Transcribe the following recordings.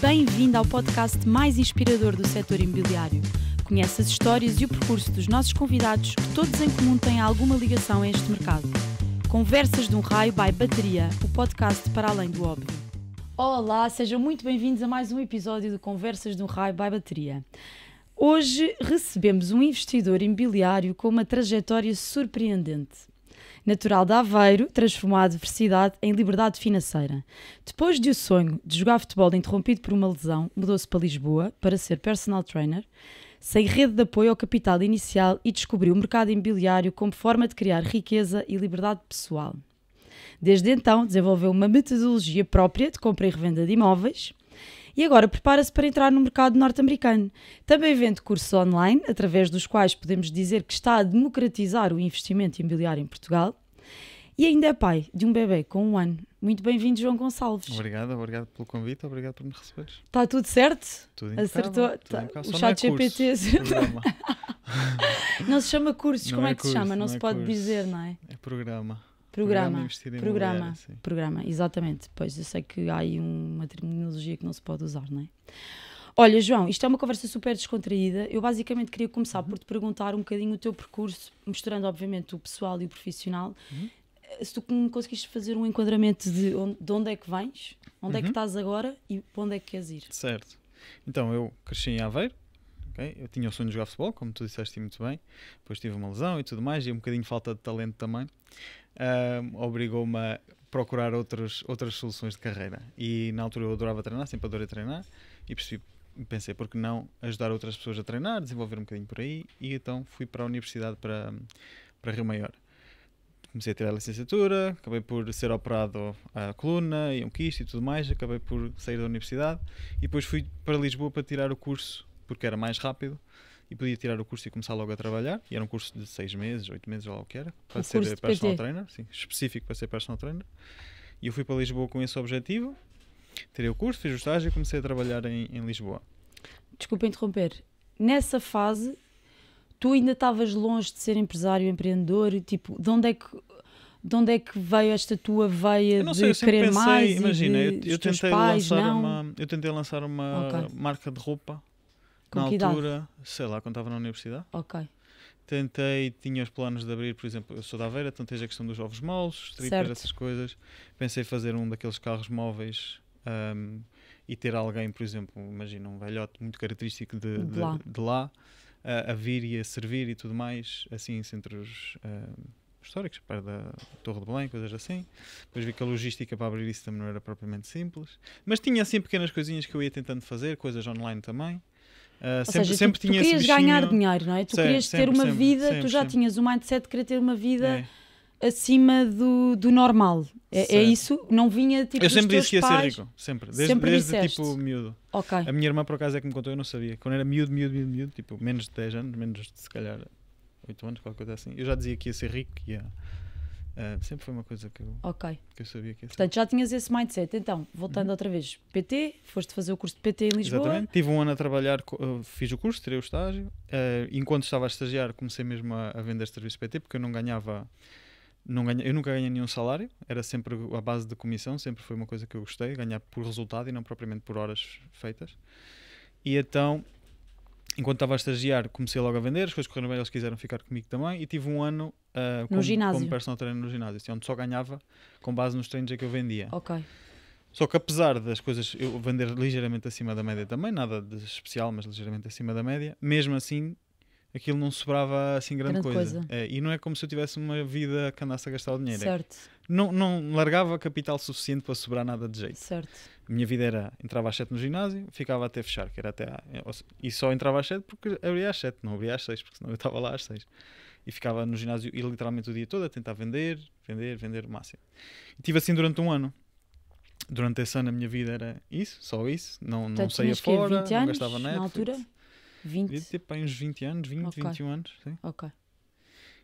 Bem-vindo ao podcast mais inspirador do setor imobiliário. Conhece as histórias e o percurso dos nossos convidados, que todos em comum têm alguma ligação a este mercado. Conversas de um Raio by Bateria, o podcast para além do óbvio. Olá, sejam muito bem-vindos a mais um episódio de Conversas de um Raio by Bateria. Hoje recebemos um investidor imobiliário com uma trajetória surpreendente. Natural de Aveiro, transformou a adversidade em liberdade financeira. Depois de o sonho de jogar futebol interrompido por uma lesão, mudou-se para Lisboa para ser personal trainer, sem rede de apoio ao capital inicial e descobriu o mercado imobiliário como forma de criar riqueza e liberdade pessoal. Desde então, desenvolveu uma metodologia própria de compra e revenda de imóveis e agora prepara-se para entrar no mercado norte-americano. Também vende cursos online, através dos quais podemos dizer que está a democratizar o investimento imobiliário em Portugal. E ainda é pai de um bebê com 1 ano. Muito bem-vindo, João Gonçalves. Obrigado pelo convite, obrigado por me receberes. Está tudo certo? Tudo impecável. Acertou. Tudo impecável. O chat GPT. Não se chama cursos, Não como é é que curso, se chama? Não não se é pode curso. dizer, não é? É programa. Investido em Programa, imobiliário, sim. programa, exatamente. Pois, eu sei que há aí uma terminologia que não se pode usar, não é? Olha, João, isto é uma conversa super descontraída. Eu basicamente queria começar por te perguntar um bocadinho o teu percurso, misturando obviamente o pessoal e o profissional. Se tu me conseguiste fazer um enquadramento de onde é que vens, onde é que estás agora e para onde é que queres ir. Certo. Então, eu cresci em Aveiro. Okay? Eu tinha o sonho de jogar futebol, como tu disseste muito bem. Depois tive uma lesão e tudo mais, e um bocadinho de falta de talento também. Obrigou-me a procurar outras soluções de carreira. E na altura eu adorava treinar, sempre adorei treinar. E pensei, por que não ajudar outras pessoas a treinar, desenvolver um bocadinho por aí. E então fui para a universidade, para Rio Maior. Comecei a tirar a licenciatura, acabei por ser operado a coluna e um quisto e tudo mais. Acabei por sair da universidade. E depois fui para Lisboa para tirar o curso, porque era mais rápido. E podia tirar o curso e começar logo a trabalhar. E era um curso de 6 meses, 8 meses, ou lá o que era. Para ser personal trainer, sim, específico para ser personal trainer. E eu fui para Lisboa com esse objetivo. Tirei o curso, fiz o estágio e comecei a trabalhar em Lisboa. Desculpa interromper. Nessa fase, tu ainda estavas longe de ser empresário, empreendedor? Tipo, de onde é que veio esta tua veia de querer mais? Imagina, eu tentei lançar uma marca de roupa. Na altura, sei lá, quando estava na universidade. Ok. Tinha os planos de abrir, por exemplo, eu sou da Aveira, então tens a questão dos ovos moles, stripper, essas coisas. Pensei fazer um daqueles carros móveis e ter alguém, por exemplo, imagina um velhote muito característico de lá a vir e a servir e tudo mais, assim em centros históricos, perto da Torre de Belém, coisas assim. Depois vi que a logística para abrir isso também não era propriamente simples. Mas tinha assim pequenas coisinhas que eu ia tentando fazer, coisas online também. Sempre tinha tu querias ganhar dinheiro, não é? Tu querias ter uma vida, tu já sempre. tinhas o mindset de querer ter uma vida acima do normal. É isso? Não vinha tipo eu sempre disse que ia ser pais? rico, sempre. Sempre Desde tipo miúdo. Okay. A minha irmã por acaso é que me contou, eu não sabia. Quando era miúdo, tipo menos de 10 anos, menos de se calhar 8 anos, qualquer coisa assim. Eu já dizia que ia ser rico, que ia... sempre foi uma coisa que eu sabia que ia ser. Portanto, já tinhas esse mindset. Então, voltando outra vez, PT, foste fazer o curso de PT em Lisboa. Exatamente. Tive 1 ano a trabalhar, fiz o curso, tirei o estágio. Enquanto estava a estagiar, comecei mesmo a vender serviços PT, porque eu eu nunca ganhei nenhum salário, era sempre a base de comissão, sempre foi uma coisa que eu gostei, ganhar por resultado e não propriamente por horas feitas. E então, enquanto estava a estagiar, comecei logo a vender, as coisas correram bem, eles quiseram ficar comigo também, e tive 1 ano como personal trainer no ginásio, onde só ganhava com base nos treinos que eu vendia. Ok. Só que apesar das coisas, eu vender ligeiramente acima da média também, nada de especial, mas ligeiramente acima da média, mesmo assim, aquilo não sobrava assim grande coisa. E não é como se eu tivesse uma vida que andasse a gastar o dinheiro. Certo. Não largava capital suficiente para sobrar nada de jeito. Certo. A minha vida era, entrava às 7 no ginásio, ficava até fechar, que era e só entrava às 7 porque abria às 7, não abria às 6, porque senão eu estava lá às 6. E ficava no ginásio e literalmente o dia todo a tentar vender o máximo. E tive assim durante 1 ano. Durante esse ano a minha vida era isso, só isso. Não saía fora, não gastava Netflix. Na altura? 20? Devia ter para uns 20 anos, 21 anos. Sim. Ok.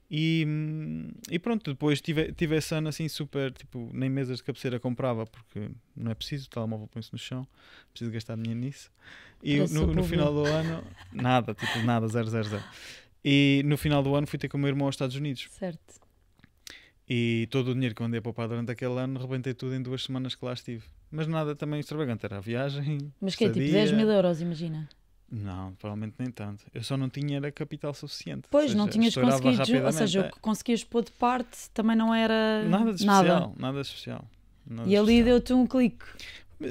E pronto, depois tive esse ano assim super, tipo, nem mesas de cabeceira comprava, porque não é preciso, o telemóvel põe-se no chão, preciso gastar dinheiro nisso. E no final do ano, nada, 000. E no final do ano fui ter com o meu irmão aos Estados Unidos. Certo. E todo o dinheiro que eu andei a poupar durante aquele ano, rebentei tudo em 2 semanas que lá estive. mas nada também extravagante, era a viagem, Mas que é tipo estadia. 10 mil euros, imagina. Não, provavelmente nem tanto. Eu só não tinha era capital suficiente. Pois, ou não seja, tinhas estourava conseguido, ou rapidamente. seja, o que conseguias pôr de parte também não era Nada de especial, nada de especial. Nada E ali especial. deu-te um clique.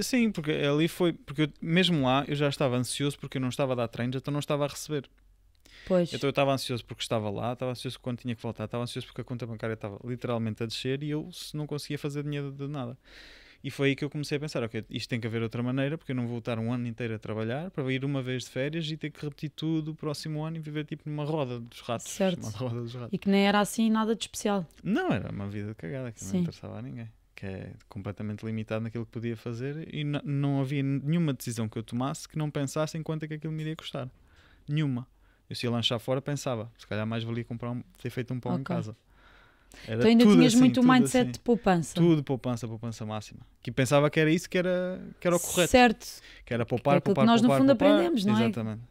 Sim, porque ali foi, porque mesmo lá eu já estava ansioso porque eu não estava a dar treinos, então não estava a receber. Pois, Então eu estava ansioso porque estava lá, estava ansioso quando tinha que voltar, estava ansioso porque a conta bancária estava literalmente a descer e eu não conseguia fazer dinheiro de nada. E foi aí que eu comecei a pensar, ok, isto tem que haver outra maneira, porque eu não vou estar um ano inteiro a trabalhar para ir uma vez de férias e ter que repetir tudo o próximo ano e viver tipo numa roda dos ratos. Certo. Uma roda dos ratos. e que nem era assim nada de especial. Não, era uma vida de cagada que Sim. não interessava a ninguém. Que é completamente limitado naquilo que podia fazer e não havia nenhuma decisão que eu tomasse que não pensasse em quanto é que aquilo me iria custar. Nenhuma. Eu se ia lanchar fora pensava, se calhar mais valia comprar ter feito um pão em Ok. casa. Era Então ainda tudo tinhas assim, muito o tudo mindset assim. de poupança. Tudo poupança máxima. Que pensava que era isso que era o correto. Certo. Que era poupar, É aquilo que poupar, nós, no poupar, fundo, poupar. aprendemos, não é? Exatamente.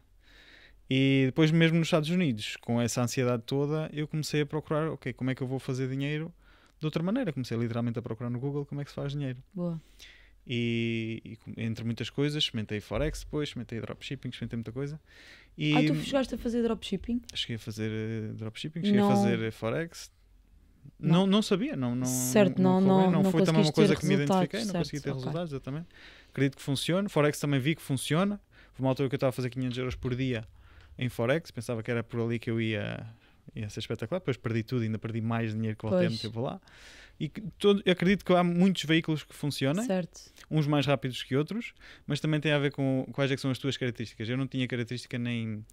E depois mesmo nos Estados Unidos, com essa ansiedade toda, eu comecei a procurar, ok, como é que eu vou fazer dinheiro de outra maneira. Comecei literalmente a procurar no Google como é que se faz dinheiro. Boa. E entre muitas coisas, experimentei Forex depois, experimentei dropshipping, experimentei muita coisa. E Tu chegaste a fazer dropshipping? cheguei a fazer dropshipping, cheguei Não. a fazer Forex. Não. Não sabia, Certo, não não foi também uma conseguiste coisa ter que me resultados, identifiquei, não certo, consegui ter ok. resultados, exatamente. Acredito que funciona. Forex também vi que funciona. Foi uma altura que eu estava a fazer 500 euros por dia em Forex, pensava que era por ali que eu ia ser espetacular, depois perdi tudo, ainda perdi mais dinheiro que voltei a Pois. meter para lá. E eu acredito que há muitos veículos que funcionem, Certo. uns mais rápidos que outros, mas também tem a ver com quais é que são as tuas características. Eu não tinha característica nem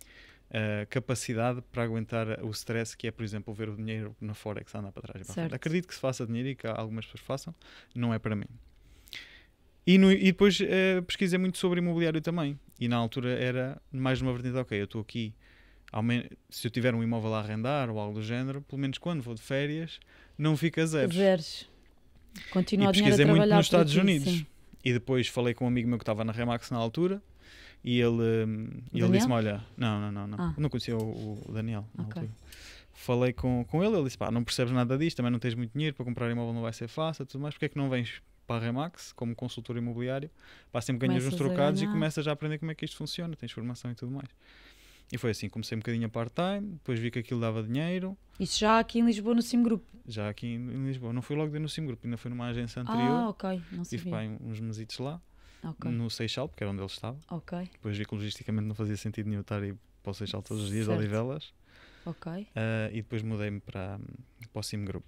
capacidade para aguentar o stress que é, por exemplo, ver o dinheiro na Forex andar para trás e para a frente. Certo. Acredito que se faça dinheiro e que algumas pessoas façam, não é para mim. E depois pesquisei muito sobre imobiliário também, e na altura era mais uma vertente, ok, eu estou aqui, se eu tiver um imóvel a arrendar ou algo do género, pelo menos quando vou de férias, não fica zeros. Zeros. Continua E o dinheiro a pesquisei muito trabalhar nos para Estados ti, Unidos. sim. E depois falei com um amigo meu que estava na Remax na altura e ele Daniel? disse-me, olha, não, Ah. não conhecia o Daniel na Ok. altura. Falei com ele disse, pá, não percebes nada disto, também não tens muito dinheiro para comprar imóvel, não vai ser fácil, tudo mais, porque é que não vens para a Remax como consultor imobiliário, pá, sempre ganhas uns Começas a trocados e ganhar. começas a aprender como é que isto funciona, tens formação e tudo mais. E foi assim, comecei um bocadinho a part-time, depois vi que aquilo dava dinheiro, Isso já aqui em Lisboa, no Sim Group. já aqui em Lisboa. Não fui logo no Sim Group, ainda fui numa agência anterior, Ok. Não tive sabia. pá, uns mesitos lá, Ok. no Seixal, porque era onde ele estava. Ok. Depois vi que logisticamente não fazia sentido nenhum estar aí para o Seixal todos os dias, Certo. Odivelas. Ok. E depois mudei-me para o Sim Group.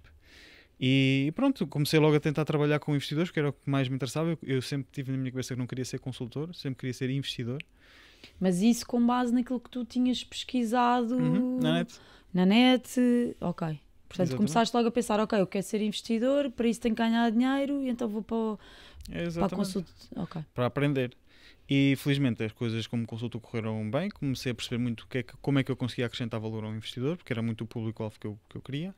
E pronto, comecei logo a tentar trabalhar com investidores, que era o que mais me interessava. Eu sempre tive na minha cabeça que não queria ser consultor, sempre queria ser investidor. Mas isso com base naquilo que tu tinhas pesquisado Na net. na net. Ok. Portanto, Exatamente. começaste logo a pensar, ok, eu quero ser investidor, para isso tenho que ganhar dinheiro e então vou para a Exatamente. consulta. Ok. Para aprender. E felizmente as coisas como consultor correram bem, comecei a perceber muito como é que eu conseguia acrescentar valor ao investidor, porque era muito o público-alvo que eu queria.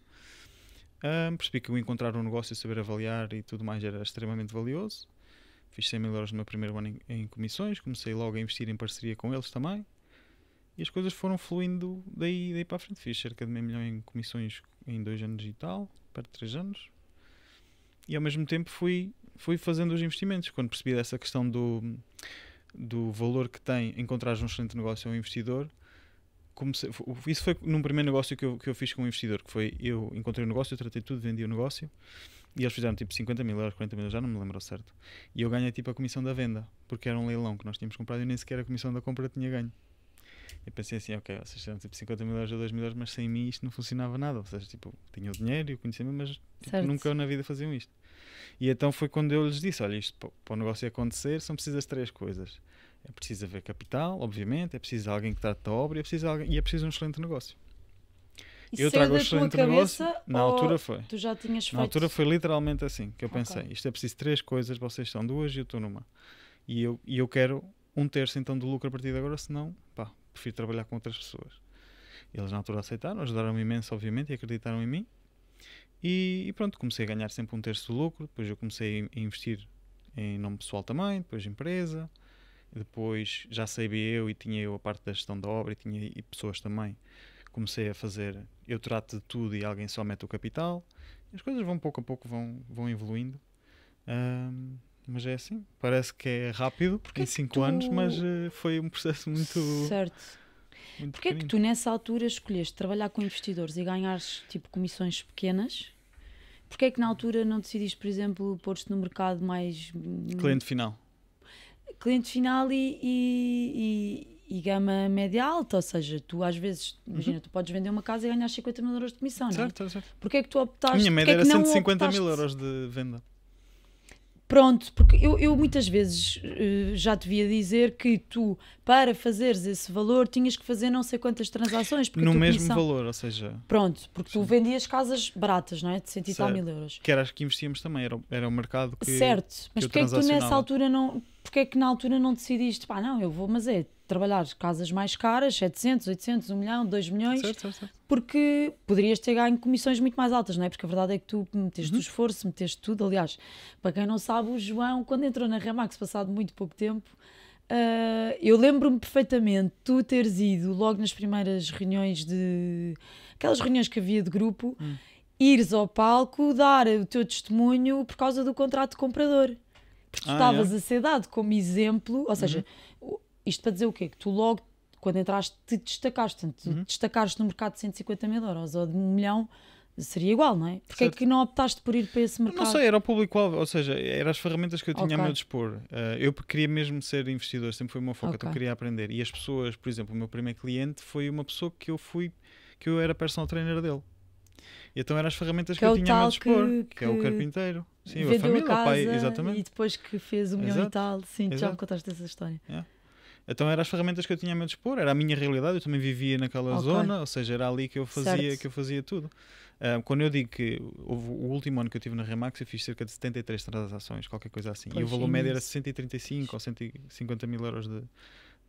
Percebi que eu encontrar um negócio, saber avaliar e tudo mais era extremamente valioso. Fiz 100 mil euros no meu primeiro ano em comissões, comecei logo a investir em parceria com eles também. E as coisas foram fluindo daí para a frente. Fiz cerca de meio milhão em comissões em 2 anos e tal, perto de 3 anos. E ao mesmo tempo fui fazendo os investimentos. Quando percebi dessa questão do valor que tem encontrar um excelente negócio ao investidor, isso foi num primeiro negócio que eu fiz com um investidor, que foi, eu encontrei o negócio, eu tratei tudo, vendi o negócio, e eles fizeram tipo 50 mil euros, 40 mil euros, já não me lembro ao certo. E eu ganhei tipo a comissão da venda, porque era um leilão que nós tínhamos comprado e nem sequer a comissão da compra tinha ganho. Eu pensei assim, ok, vocês fizeram tipo 50 mil euros ou 2 mil euros, mas sem mim isto não funcionava nada. Ou seja, tipo, tinha o dinheiro e o conhecimento, mas tipo, Certo. nunca na vida faziam isto. E então foi quando eu lhes disse, olha, isto para o negócio acontecer são precisas 3 coisas. É preciso haver capital, obviamente, é preciso alguém que trate da obra e é preciso um excelente negócio. Isso Eu saiu trago o da tua excelente negócio, cabeça na ou altura foi. tu já tinhas feito? Na altura foi literalmente assim, que eu Ok. pensei, isto é preciso 3 coisas, vocês são 2 e eu estou numa. E eu quero 1/3 então do lucro a partir de agora, senão, pá, prefiro trabalhar com outras pessoas. Eles na altura aceitaram, ajudaram-me imenso, obviamente, e acreditaram em mim. E pronto, comecei a ganhar sempre 1/3 do lucro, depois eu comecei a investir em nome pessoal também, depois empresa, depois já sabia eu e tinha eu a parte da gestão da obra e pessoas também. Comecei a fazer, eu trato de tudo e alguém só mete o capital. E as coisas vão pouco a pouco vão evoluindo. Mas é assim, parece que é rápido, em 5 anos, mas foi um processo muito... Certo. muito Porquê é que tu nessa altura escolheste trabalhar com investidores e ganhares tipo comissões pequenas? Porquê é que na altura não decidiste, por exemplo, pôr-te no mercado mais... Cliente final. Cliente final e gama média alta, ou seja, tu às vezes, imagina, tu podes vender uma casa e ganhar 50 mil euros de comissão, não é? Certo. Porquê é que tu optaste... A minha média era que não 150 mil optaste? euros de venda. Pronto, porque eu muitas vezes já te via dizer que tu, para fazeres esse valor, tinhas que fazer não sei quantas transações. Porque No a tua mesmo comissão... valor, ou seja... Pronto, porque tu vendias casas baratas, não é? De 100 e tal mil euros. Que era as que investíamos também, era o mercado que... Certo, mas eu porquê é que tu nessa transacionava. altura não... Porquê é que na altura não decidiste? Pá, não, eu vou, mas é trabalhar casas mais caras, 700, 800, 1 milhão, 2 milhões, Certo. porque poderias ter ganho comissões muito mais altas, não é? Porque a verdade é que tu meteste o esforço, meteste tudo. Aliás, para quem não sabe, o João, quando entrou na Remax, passado muito pouco tempo, eu lembro-me perfeitamente tu teres ido logo nas primeiras reuniões aquelas reuniões que havia de grupo, ires ao palco, dar o teu testemunho por causa do contrato de comprador. Porque tu estavas a ser dado como exemplo, ou seja, isto para dizer o quê? Que tu logo, quando entraste, te destacaste. Portanto, destacares no mercado de 150 mil euros ou de 1 milhão, seria igual, não é? Porque é que não optaste por ir para esse mercado? Não sei, era o público-alvo, ou seja, eram as ferramentas que eu tinha a meu dispor. Eu queria mesmo ser investidor, sempre foi o meu foco, então eu queria aprender. E as pessoas, por exemplo, o meu primeiro cliente foi uma pessoa que eu era personal trainer dele. E então eram as ferramentas que eu tinha a meu dispor, que é o carpinteiro. Sim, a família, casa, o pai, exatamente. E depois que fez 1 milhão e tal, sim, já me contaste essa história. Então eram as ferramentas que eu tinha a meu dispor, era a minha realidade, eu também vivia naquela zona, ou seja, era ali que eu fazia tudo. Quando eu digo que o último ano que eu tive na Remax, eu fiz cerca de 73 transações, qualquer coisa assim. Pois, e o valor médio era 135 ou 150 mil euros de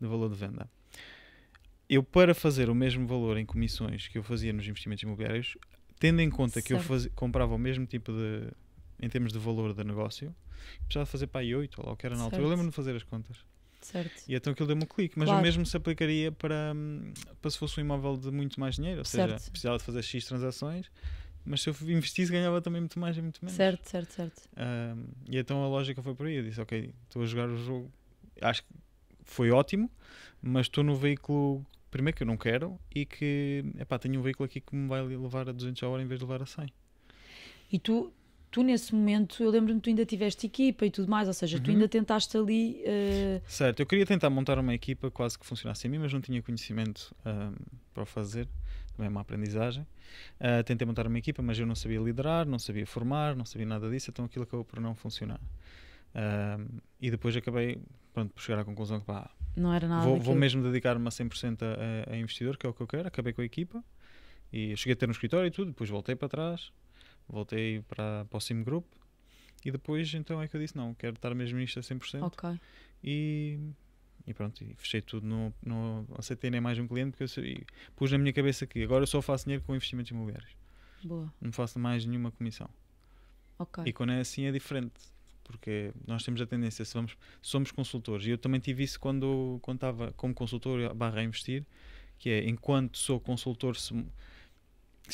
valor de venda. Eu, para fazer o mesmo valor em comissões que eu fazia nos investimentos imobiliários, tendo em conta que eu comprava o mesmo tipo de, em termos de valor de negócio, precisava fazer para aí 8, ou lá o que era na altura. Eu lembro-me de fazer as contas. Certo. E então aquilo deu-me um clique, mas o mesmo se aplicaria para se fosse um imóvel de muito mais dinheiro, ou seja, precisava de fazer X transações, mas se eu investisse ganhava também muito mais e muito menos. Certo. E então a lógica foi por aí, eu disse, ok, estou a jogar o jogo, acho que foi ótimo, mas estou no veículo, primeiro que eu não quero, e que, tenho um veículo aqui que me vai levar a 200 a hora em vez de levar a 100. E tu nesse momento, eu lembro-me que tu ainda tiveste equipa e tudo mais, ou seja, tu ainda tentaste ali... Certo, eu queria tentar montar uma equipa quase que funcionasse em mim, mas não tinha conhecimento para o fazer, também é uma aprendizagem. Tentei montar uma equipa, mas eu não sabia liderar, não sabia formar, não sabia nada disso, então aquilo acabou por não funcionar. E depois acabei por chegar à conclusão que não era nada vou mesmo dedicar-me a 100% a investidor, que é o que eu quero. Acabei com a equipa e cheguei a ter um escritório e tudo, depois voltei para trás. Voltei para o Sim Group e depois então é que eu disse, não, quero estar mesmo nisto a 100%. Ok. E pronto, e fechei tudo, não aceitei nem mais um cliente porque eu pus na minha cabeça que agora eu só faço dinheiro com investimentos imobiliários. Boa. Não faço mais nenhuma comissão. Ok. E quando é assim é diferente, porque nós temos a tendência, somos consultores, e eu também tive isso quando estava como consultor / investir, que é, enquanto sou consultor, se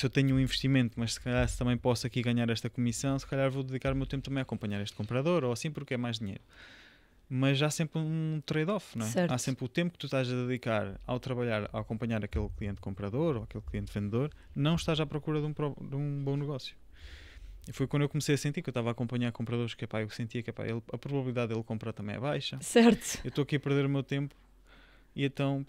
eu tenho um investimento, mas se calhar se também posso aqui ganhar esta comissão, se calhar vou dedicar o meu tempo também a acompanhar este comprador, ou assim, porque é mais dinheiro. Mas há sempre um trade-off, não é? Certo. Há sempre o tempo que tu estás a dedicar ao trabalhar, a acompanhar aquele cliente comprador ou aquele cliente vendedor, não estás à procura de um bom negócio. E foi quando eu comecei a sentir que eu estava a acompanhar compradores que eu sentia que a probabilidade dele comprar também é baixa. Certo. Eu estou aqui a perder o meu tempo e então,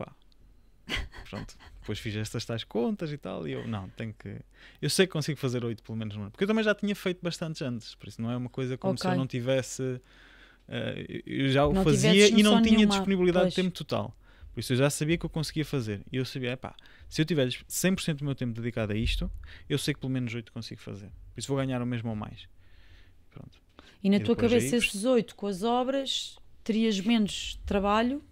pronto, depois fiz estas tais contas e tal, e eu sei que consigo fazer 8 pelo menos no ano, porque eu também já tinha feito bastantes antes, por isso não é uma coisa como se eu não tivesse, eu já o fazia e não tinha disponibilidade de tempo total, por isso eu já sabia que eu conseguia fazer, e eu sabia, se eu tiver 100% do meu tempo dedicado a isto, eu sei que pelo menos 8 consigo fazer, por isso vou ganhar o mesmo ou mais. Pronto. E na tua cabeça esses 8 com as obras, terias menos trabalho?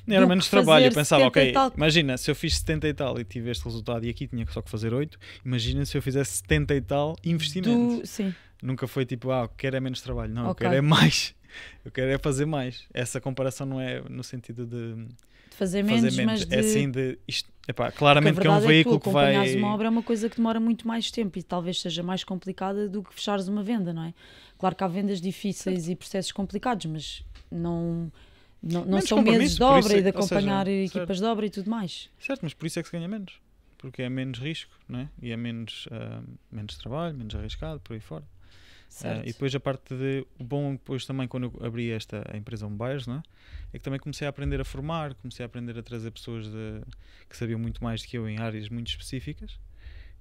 Não era menos trabalho, eu pensava, ok, imagina se eu fiz 70 e tal e tive este resultado e aqui tinha só que fazer 8, imagina se eu fizesse 70 e tal investimento. Sim. Nunca foi tipo, quero é menos trabalho, não, eu quero é mais, eu quero é fazer mais. Essa comparação não é no sentido de fazer menos, mas de... É assim de... Isto, epá, Porque a claramente que é um verdade veículo que que tu vai... acompanhares uma obra é uma coisa que demora muito mais tempo e talvez seja mais complicada do que fechares uma venda, não é? Claro que há vendas difíceis e processos complicados, mas não são meses de obra e de acompanhar equipas de obra e tudo mais. Certo, mas por isso é que se ganha menos. Porque é menos risco, não é? E é menos trabalho, menos arriscado, por aí fora. E depois a parte de... O bom depois também quando eu abri a empresa Home Buyers, não é? É que também comecei a aprender a formar, comecei a aprender a trazer pessoas que sabiam muito mais do que eu em áreas muito específicas.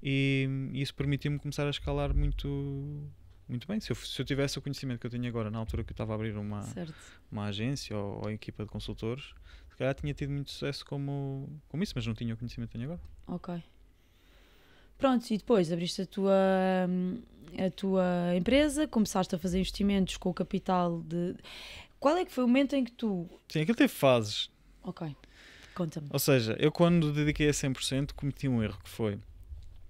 E isso permitiu-me começar a escalar muito bem. Se eu tivesse o conhecimento que eu tenho agora, na altura que eu estava a abrir uma agência ou equipa de consultores, se calhar tinha tido muito sucesso como isso, mas não tinha o conhecimento que tenho agora. Ok. Pronto, e depois abriste a tua empresa, começaste a fazer investimentos com o capital de... Qual é que foi o momento em que tu... Sim, aquilo teve fases. Ok, conta-me. Ou seja, eu quando dediquei a 100% cometi um erro que foi...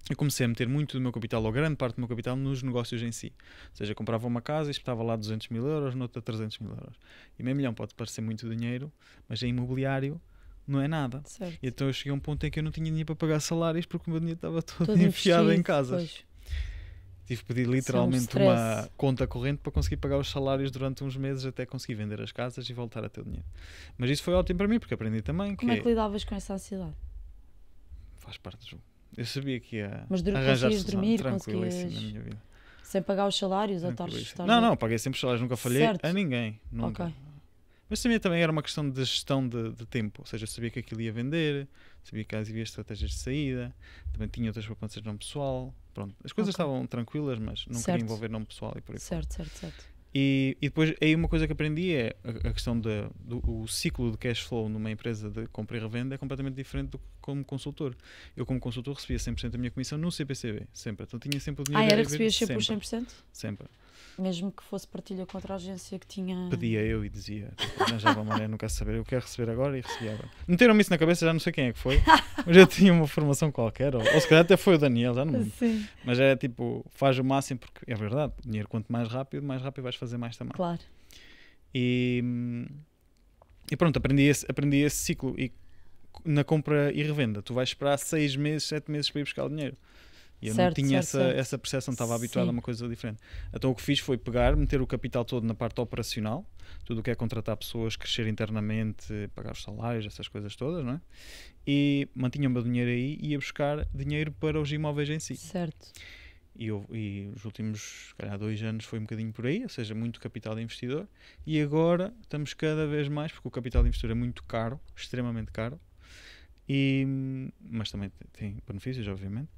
Eu comecei a meter muito do meu capital, ou grande parte do meu capital, nos negócios em si. Ou seja, comprava uma casa e espetava lá 200 mil euros, noutra 300 mil euros. E meio milhão pode parecer muito dinheiro, mas em imobiliário não é nada. Certo. E então eu cheguei a um ponto em que eu não tinha dinheiro para pagar salários porque o meu dinheiro estava todo enfiado em casas. Pois. Tive que pedir literalmente uma conta corrente para conseguir pagar os salários durante uns meses até conseguir vender as casas e voltar a ter dinheiro. Mas isso foi ótimo para mim porque aprendi também que... Como é que lidavas com essa ansiedade? Faz parte do jogo. Eu sabia que ia mas arranjar conseguias dormir, tranquilíssimo na minha vida. Sem pagar os salários ou estar... Não, paguei sempre os salários, nunca falhei certo. A ninguém. Nunca. Okay. Mas também era uma questão de gestão de tempo, ou seja, eu sabia que aquilo ia vender, sabia que havia estratégias de saída, também tinha outras poupanças de nome pessoal, pronto. As coisas estavam tranquilas, mas não queria envolver nome pessoal e por aí fora. Certo. E depois, aí uma coisa que aprendi é a questão do ciclo de cash flow numa empresa de compra e revenda é completamente diferente do que como consultor. Eu como consultor recebia 100% da minha comissão no CPCB, sempre. Então tinha sempre o dinheiro era recebias sempre os 100%? Sempre. Mesmo que fosse partilha contra a agência que tinha... Pedia eu e dizia, arranjava uma maneira, não quero saber, eu quero receber agora e recebia agora. Meteram-me isso na cabeça, já não sei quem é que foi, mas eu tinha uma formação qualquer, ou se calhar até foi o Daniel, já não me lembro. Sim. Mas é tipo, faz o máximo, porque é verdade, dinheiro quanto mais rápido vais fazer mais também. Claro. E pronto, aprendi esse ciclo. E na compra e revenda, tu vais esperar 6 meses, 7 meses para ir buscar o dinheiro. E eu não tinha essa percepção, estava habituado a uma coisa diferente. Então o que fiz foi meter o capital todo na parte operacional, tudo o que é contratar pessoas, crescer internamente, pagar os salários, essas coisas todas, não é? E mantinha o meu dinheiro aí e ia buscar dinheiro para os imóveis em si. Certo. E os últimos, se calhar, 2 anos foi um bocadinho por aí, ou seja, muito capital de investidor. E agora estamos cada vez mais, porque o capital de investidor é muito caro, extremamente caro, mas também tem benefícios, obviamente.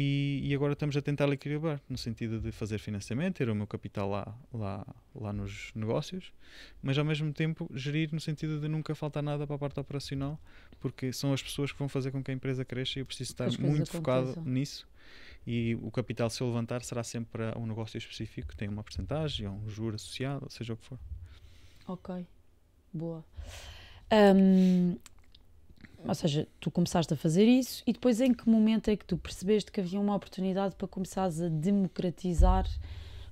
E agora estamos a tentar equilibrar, no sentido de fazer financiamento, ter o meu capital lá nos negócios, mas ao mesmo tempo gerir no sentido de nunca faltar nada para a parte operacional, porque são as pessoas que vão fazer com que a empresa cresça e eu preciso estar muito focado nisso. E o capital, se eu levantar, será sempre para um negócio específico, tem uma porcentagem ou um juro associado, ou seja o que for. Ok, boa. Ou seja, tu começaste a fazer isso e depois em que momento é que tu percebeste que havia uma oportunidade para começares a democratizar,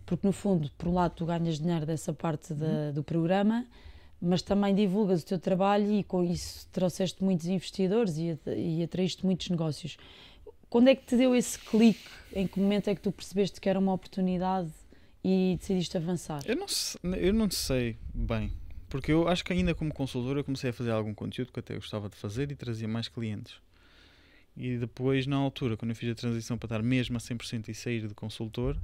porque no fundo, por um lado tu ganhas dinheiro dessa parte do programa, mas também divulgas o teu trabalho e com isso trouxeste muitos investidores e atraíste muitos negócios. Quando é que te deu esse clique? Em que momento é que tu percebeste que era uma oportunidade e decidiste avançar? Eu não sei bem. Porque eu acho que ainda como consultor eu comecei a fazer algum conteúdo que até gostava de fazer e trazia mais clientes. E depois, na altura, quando eu fiz a transição para estar mesmo a 100% e sair de consultor,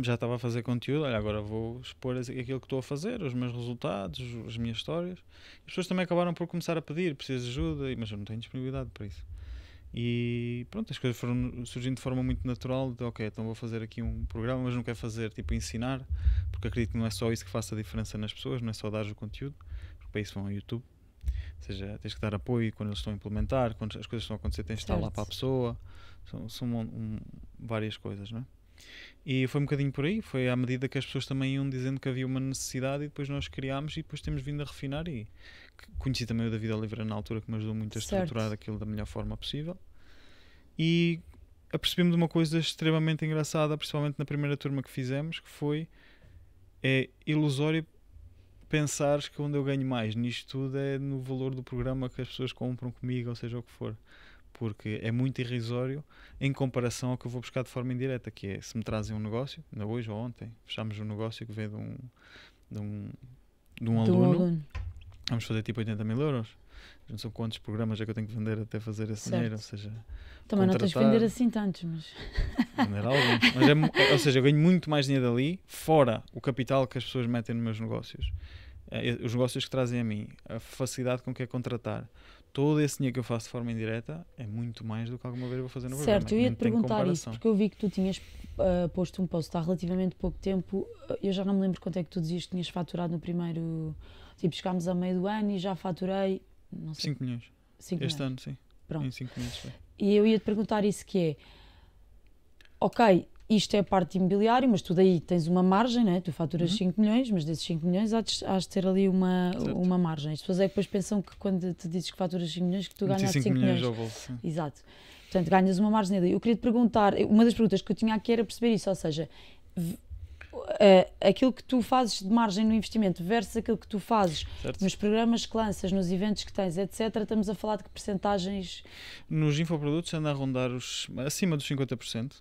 já estava a fazer conteúdo. Olha, agora vou expor aquilo que estou a fazer, os meus resultados, as minhas histórias. As pessoas também acabaram por começar a pedir, preciso de ajuda, mas eu não tenho disponibilidade para isso. E pronto, as coisas foram surgindo de forma muito natural, de ok, então vou fazer aqui um programa, mas não quero fazer tipo ensinar, porque acredito que não é só isso que faça a diferença nas pessoas, não é só dar o conteúdo, porque para isso vão ao YouTube, ou seja, tens que dar apoio quando eles estão a implementar, quando as coisas estão a acontecer tens de estar lá para a pessoa, são várias coisas, não é? E foi um bocadinho por aí, foi à medida que as pessoas também iam dizendo que havia uma necessidade e depois nós criámos e depois temos vindo a refinar e conheci também o David Oliveira na altura que me ajudou muito a estruturar aquilo da melhor forma possível e apercebi-me de uma coisa extremamente engraçada, principalmente na primeira turma que fizemos, que foi ilusório pensares que onde eu ganho mais nisto tudo é no valor do programa que as pessoas compram comigo, ou seja o que for. Porque é muito irrisório em comparação ao que eu vou buscar de forma indireta, que é se me trazem um negócio, ainda hoje ou ontem, fechámos um negócio que veio de um aluno, vamos fazer tipo 80 mil euros. Não são quantos programas é que eu tenho que vender até fazer esse dinheiro, ou seja... Também não tens de vender assim tantos, mas... Vender alguns. Mas ou seja, eu ganho muito mais dinheiro dali, fora o capital que as pessoas metem nos meus negócios. Os negócios que trazem a mim, a facilidade com que é contratar, todo esse dinheiro que eu faço de forma indireta é muito mais do que alguma vez eu vou fazer no programa. Certo, eu ia-te perguntar isso, porque eu vi que tu tinhas posto um post há relativamente pouco tempo. Eu já não me lembro quanto é que tu dizias que tinhas faturado no primeiro... Tipo, chegámos a meio do ano e já faturei... Não sei. 5 milhões. 5 este milhões. ano, sim. Pronto. Em 5 meses. Foi. E eu ia-te perguntar isso que é... Ok, isto é a parte de imobiliário, mas tu daí tens uma margem, né? Tu faturas 5 milhões, mas desses 5 milhões hás de ter ali uma margem. As pessoas é que depois pensam que quando te dizes que faturas 5 milhões, que tu ganhas 5 milhões. Ao bolso, sim. Exato. Portanto, ganhas uma margem ali. Eu queria te perguntar, uma das perguntas que eu tinha aqui era perceber isso, ou seja, aquilo que tu fazes de margem no investimento versus aquilo que tu fazes nos programas que lanças, nos eventos que tens, etc. Estamos a falar de que percentagens? Nos infoprodutos anda a rondar acima dos 50%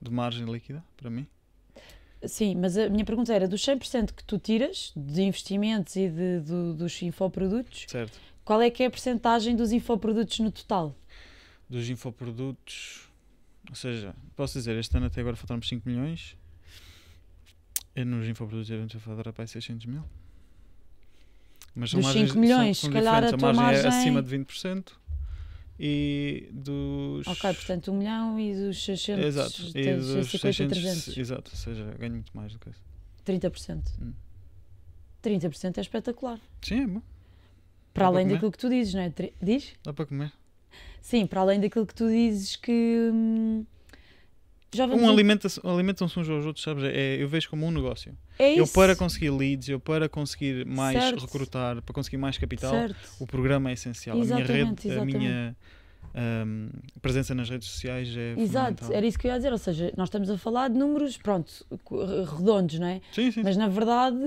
de margem líquida, para mim. Sim, mas a minha pergunta era, dos 100% que tu tiras de investimentos e dos infoprodutos, certo. Qual é que é a percentagem dos infoprodutos no total? Dos infoprodutos, ou seja, posso dizer, este ano até agora faturamos 5 milhões, e nos infoprodutos devemos faturar para 600 mil. Mas dos 5 milhões, se calhar a tua margem é acima de 20%. E dos... Ok, portanto 1 milhão e dos 600... Exato, e dos 600, 300. exato, ou seja, ganho muito mais do que isso. 30%. 30% é espetacular. Sim, é bom. Para além daquilo que tu dizes, não é? Diz? Dá para comer. Sim, para além daquilo que tu dizes que... já vamos alimentam-se uns aos outros, sabes? Eu vejo como um negócio. É isso. Eu para conseguir leads, eu para conseguir mais certo. Recrutar, para conseguir mais capital, certo. O programa é essencial. Exatamente, a minha rede, exatamente. a minha presença nas redes sociais é Exato, fundamental. era isso que eu ia dizer, ou seja, nós estamos a falar de números, pronto, redondos, não é? Sim, sim. Mas na verdade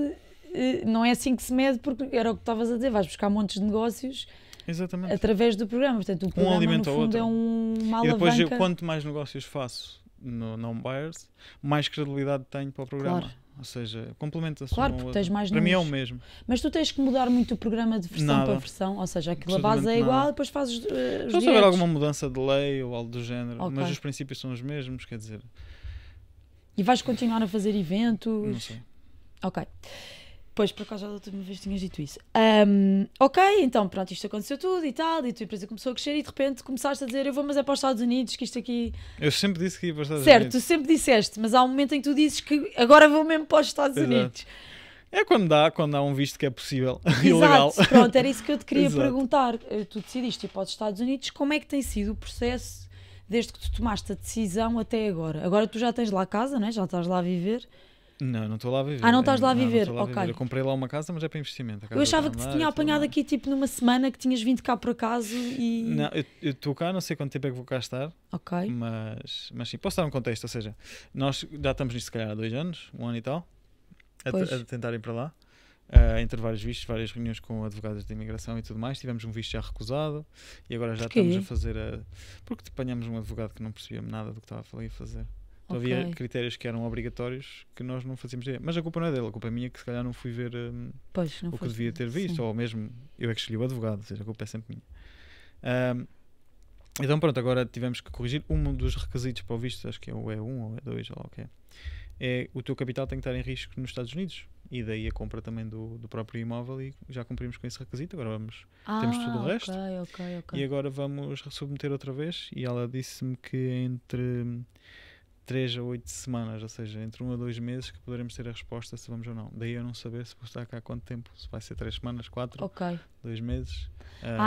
não é assim que se mede, porque era o que estavas a dizer, vais buscar montes de negócios. Exatamente. Através do programa, portanto o programa no fundo é uma alavanca. E depois quanto mais negócios faço no non-buyers, mais credibilidade tenho para o programa. Claro. Ou seja, complementa-se claro, um porque ao tens outro. mais Para mim é o números. mesmo. Mas tu tens que mudar muito o programa de versão para versão, ou seja, aquilo a base é igual, depois fazes os Só se houver alguma mudança de lei ou algo do género, okay. mas os princípios são os mesmos, quer dizer... E vais continuar a fazer eventos? Não sei. Ok. Pois, por acaso já da última vez tinhas dito isso. Ok, então pronto, isto aconteceu tudo e tal, e a tua empresa começou a crescer e de repente começaste a dizer eu vou mas é para os Estados Unidos, que isto aqui... Eu sempre disse que ia para os Estados Unidos. Unidos. Certo, tu sempre disseste, mas há um momento em que tu dizes que agora vou mesmo para os Estados Unidos. É quando há um visto que é possível, ilegal. Exato, pronto, era isso que eu te queria perguntar. Tu decidiste ir para os Estados Unidos, como é que tem sido o processo desde que tu tomaste a decisão até agora? Agora tu já tens lá casa, né? Já estás lá a viver? Não estou lá a viver. Não estás lá a viver? Não ok. Eu comprei lá uma casa, mas é para investimento. Eu achava que te tinha apanhado aqui tipo numa semana, que tinhas vindo cá por acaso e... Não, eu estou cá, não sei quanto tempo é que vou cá estar. Ok. Mas sim, posso dar um contexto, ou seja, nós já estamos nisto se calhar há 2 anos, 1 ano e tal, a tentar ir para lá. Entre vários vistos, várias reuniões com advogados de imigração e tudo mais, tivemos um visto já recusado e agora já estamos a fazer porque apanhamos um advogado que não percebia nada do que estava ali a fazer. Então havia critérios que eram obrigatórios que nós não fazíamos ideia. Mas a culpa não é dele, a culpa é minha que se calhar não fui ver o que devia ter visto, sim. Ou mesmo eu é que escolhi o advogado, ou seja, a culpa é sempre minha. Então pronto, agora tivemos que corrigir um dos requisitos para o visto, acho que é o E1 ou E2 ou o que é o teu capital tem que estar em risco nos Estados Unidos e daí a compra também do próprio imóvel e já cumprimos com esse requisito, agora temos tudo o resto e agora vamos submeter outra vez e ela disse-me que entre 3 a 8 semanas, ou seja, entre 1 a 2 meses que poderemos ter a resposta se vamos ou não. Daí eu não saber se vou estar cá há quanto tempo, se vai ser 3 semanas, 4, 2 meses.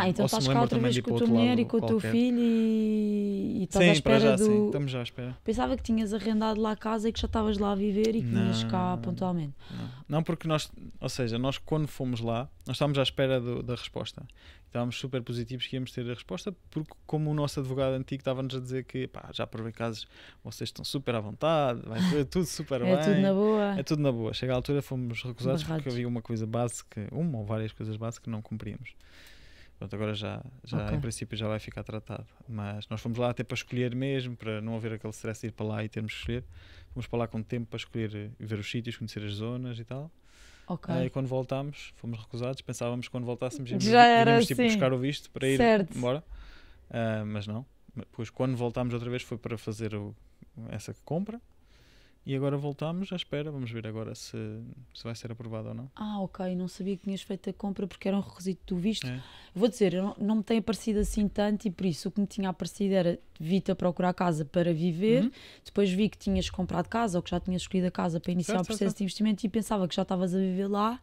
Então estás cá outra vez com a tua mulher e com o teu filho e estás à espera já, sim, estamos já à espera. Pensava que tinhas arrendado lá a casa e que já estavas lá a viver e que vinhas cá pontualmente. Não, porque nós quando fomos lá, nós estávamos à espera da resposta. Estávamos super positivos que íamos ter a resposta, porque como o nosso advogado antigo estava-nos a dizer que já provei casos, vocês estão super à vontade, vai ser tudo super bem. É tudo na boa. É tudo na boa. Chega à altura, fomos recusados Barrados. porque havia uma coisa básica, uma ou várias coisas básicas que não cumpríamos. Pronto, agora já Ok. em princípio já vai ficar tratado. Mas nós fomos lá até para escolher mesmo, para não haver aquele stress de ir para lá e termos que escolher. Fomos para lá com tempo para escolher e ver os sítios, conhecer as zonas e tal. Ok. E quando voltámos, fomos recusados. Pensávamos que quando voltássemos Já era íamos tipo, assim. buscar o visto para ir Certo. embora. Mas não. Depois, quando voltámos outra vez, foi para fazer essa compra. E agora voltámos à espera. Vamos ver agora se vai ser aprovado ou não. Ok, não sabia que tinhas feito a compra porque era um requisito do visto. É. Vou dizer, não me tem aparecido assim tanto e por isso o que me tinha aparecido era vi-te a procurar casa para viver, depois vi que tinhas comprado casa ou que já tinhas escolhido a casa para iniciar Certo, o processo certo. de investimento e pensava que já estavas a viver lá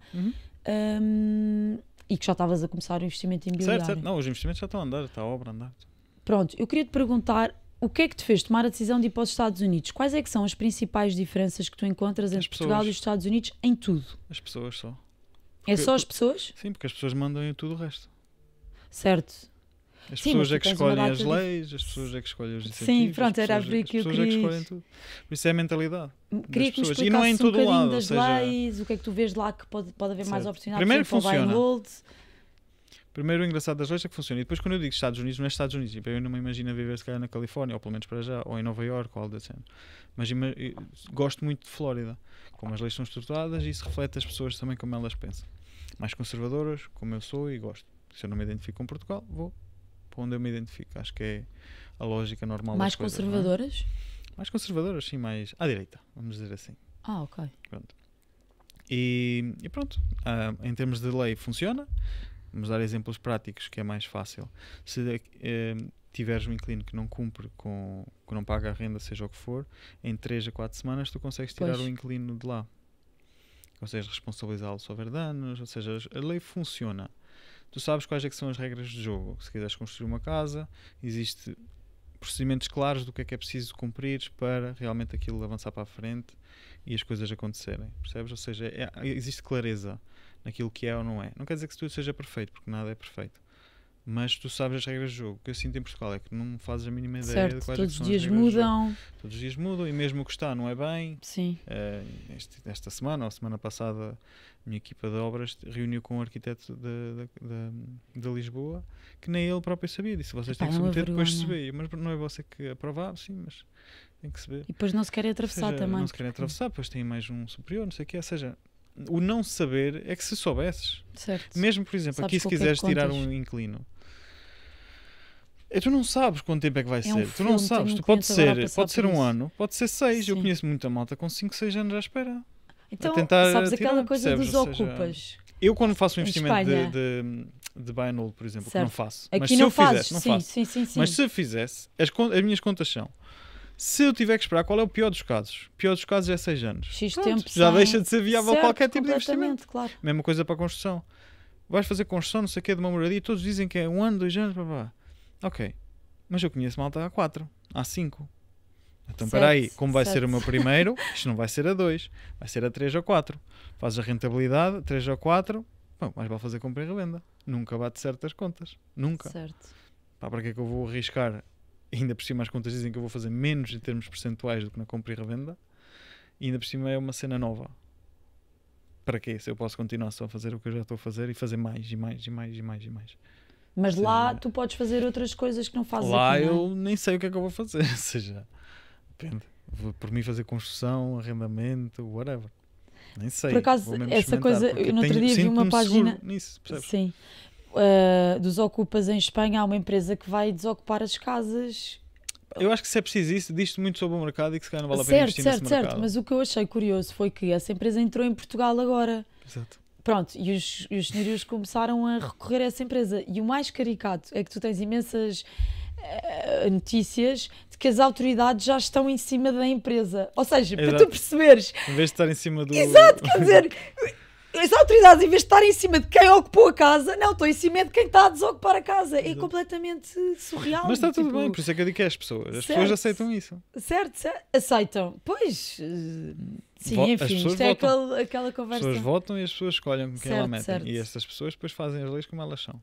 e que já estavas a começar o investimento imobiliário. Certo. Não, os investimentos já estão a andar, está a obra a andar. Pronto, eu queria te perguntar o que é que te fez tomar a decisão de ir para os Estados Unidos? Quais é que são as principais diferenças que tu encontras entre Portugal e os Estados Unidos em tudo? As pessoas só. É só as pessoas? Sim, porque as pessoas mandam em tudo o resto. Certo. As Sim, pessoas mas é tu que tens uma escolhem data as de- leis, as pessoas é que escolhem os incentivos. Sim, pronto, as era pessoas por aí que eu As pessoas é que queria escolhem tudo. Por isso é a mentalidade. Queria que me pessoas. E não é em explicasses um todo o bocadinho lado, das ou seja- leis, o que é que tu vês lá que pode haver mais Certo. oportunidades. Primeiro por exemplo, ao buy and funciona. hold. Primeiro, o engraçado das leis é que funciona. E depois, quando eu digo Estados Unidos, não é Estados Unidos. Tipo, eu não me imagino viver, se calhar, na Califórnia, ou pelo menos para já, ou em Nova Iorque, ou algo desse género. Mas eu gosto muito de Flórida. Como as leis são estruturadas, e isso reflete as pessoas também como elas pensam. Mais conservadoras, como eu sou, e gosto. Se eu não me identifico com Portugal, vou para onde eu me identifico. Acho que é a lógica normal Mais das coisas. não é? conservadoras? Mais conservadoras, sim, mais à direita, vamos dizer assim. Ok. Pronto. E pronto, em termos de lei funciona. Vamos dar exemplos práticos que é mais fácil. Se tiveres um inquilino que não cumpre, que não paga a renda, seja o que for, em 3 a 4 semanas tu consegues tirar Pois. o inquilino de lá. Consegues responsabilizá-lo se houver danos, ou seja, a lei funciona. Tu sabes quais é que são as regras de jogo. Se quiseres construir uma casa, existe procedimentos claros do que é preciso cumprir para realmente aquilo avançar para a frente e as coisas acontecerem, percebes? Ou seja, existe clareza naquilo que é ou não é. Não quer dizer que tudo seja perfeito, porque nada é perfeito. Mas tu sabes as regras de jogo. O que eu sinto em Portugal é que não fazes a mínima ideia de Certo, quais todos é que os são as dias regras de jogo. mudam. Todos os dias mudam e mesmo o que está não é bem. Sim. Esta semana ou a semana passada a minha equipa de obras reuniu com um arquiteto de Lisboa que nem ele próprio sabia. Disse, vocês Epá, têm que é uma submeter depois de se vergonha. ver. Mas não é você que aprovar? Sim, mas tem que se ver. E depois não se querem atravessar Ou seja, também. não se querem atravessar, depois tem mais um superior, não sei o que. Ou seja, o não saber é que se soubesses. Certo. Mesmo, por exemplo, Sabes aqui se com o que é que quiseres tirar contas. um inquilino, tu não sabes quanto tempo é que vai É ser. um Tu não filme, sabes. tenho um Tu pode cliente agora a ser, passar pode ser por um isso. ano, pode ser 6. Eu Sim. conheço muita malta com 5, 6 anos à espera. Então, tentar sabes tirar, aquela coisa percebes? dos Ou seja, ocupas? Eu quando faço um Em investimento Espanha. de buy and hold, por exemplo, que Certo. não faço. Aqui Mas se não eu fazes. fizesse, não Sim, faço. sim. Mas se eu fizesse, as minhas contas são. Se eu tiver que esperar, qual é o pior dos casos? O pior dos casos é 6 anos. X Pronto, tempo já sem- deixa de ser viável Certo, qualquer tipo de investimento. completamente, claro. Mesma coisa para a construção. Vais fazer construção, não sei o que, de uma moradia, todos dizem que é 1 ano, 2 anos, blá. Ok. Mas eu conheço malta há 4, há 5. Então, Certo, espera aí, como vai ser certo. o meu primeiro, isto não vai ser a 2, vai ser a 3 ou 4. Fazes a rentabilidade, 3 ou 4, bom, mais vale fazer compra e revenda. Nunca bate certas contas. Nunca. Certo. Pá, para que é que eu vou arriscar? Ainda por cima as contas dizem que eu vou fazer menos em termos percentuais do que na compra e revenda. E ainda por cima é uma cena nova. Para quê? Se eu posso continuar só a fazer o que eu já estou a fazer e fazer mais e mais e mais e mais e mais. Mas Ou lá seja, tu podes fazer outras coisas que não fazes Lá aqui, não é? eu nem sei o que é que eu vou fazer. Ou seja, depende. Vou por mim fazer construção, arrendamento, whatever. Nem sei. Por acaso, Vou mesmo essa experimentar, coisa, porque eu no outro dia vi sinto-me uma página- seguro nisso, percebes? Sim. Dos ocupas em Espanha, há uma empresa que vai desocupar as casas. Eu acho que se é preciso isso, diz-te muito sobre o mercado e que se calhar não vale a pena Certo, investir certo, nesse certo. mercado. Mas o que eu achei curioso foi que essa empresa entrou em Portugal agora. Exato. Pronto, e os senhorios começaram a recorrer a essa empresa. E o mais caricato é que tu tens imensas notícias de que as autoridades já estão em cima da empresa. Ou seja, para Exato. tu perceberes, Em vez de estar em cima do... exato, quer dizer, as autoridades, em vez de estarem em cima de quem ocupou a casa, não, estão em cima de quem está a desocupar a casa. É Exato. completamente surreal. Mas está tudo tipo, bem, por isso é que eu digo que é as pessoas. As Certo. pessoas aceitam isso. Certo, aceitam. Pois, sim, As enfim, pessoas isto é votam. aquela As conversa. pessoas votam e as pessoas escolhem quem lá Certo, metem. certo. E essas pessoas depois fazem as leis como elas são.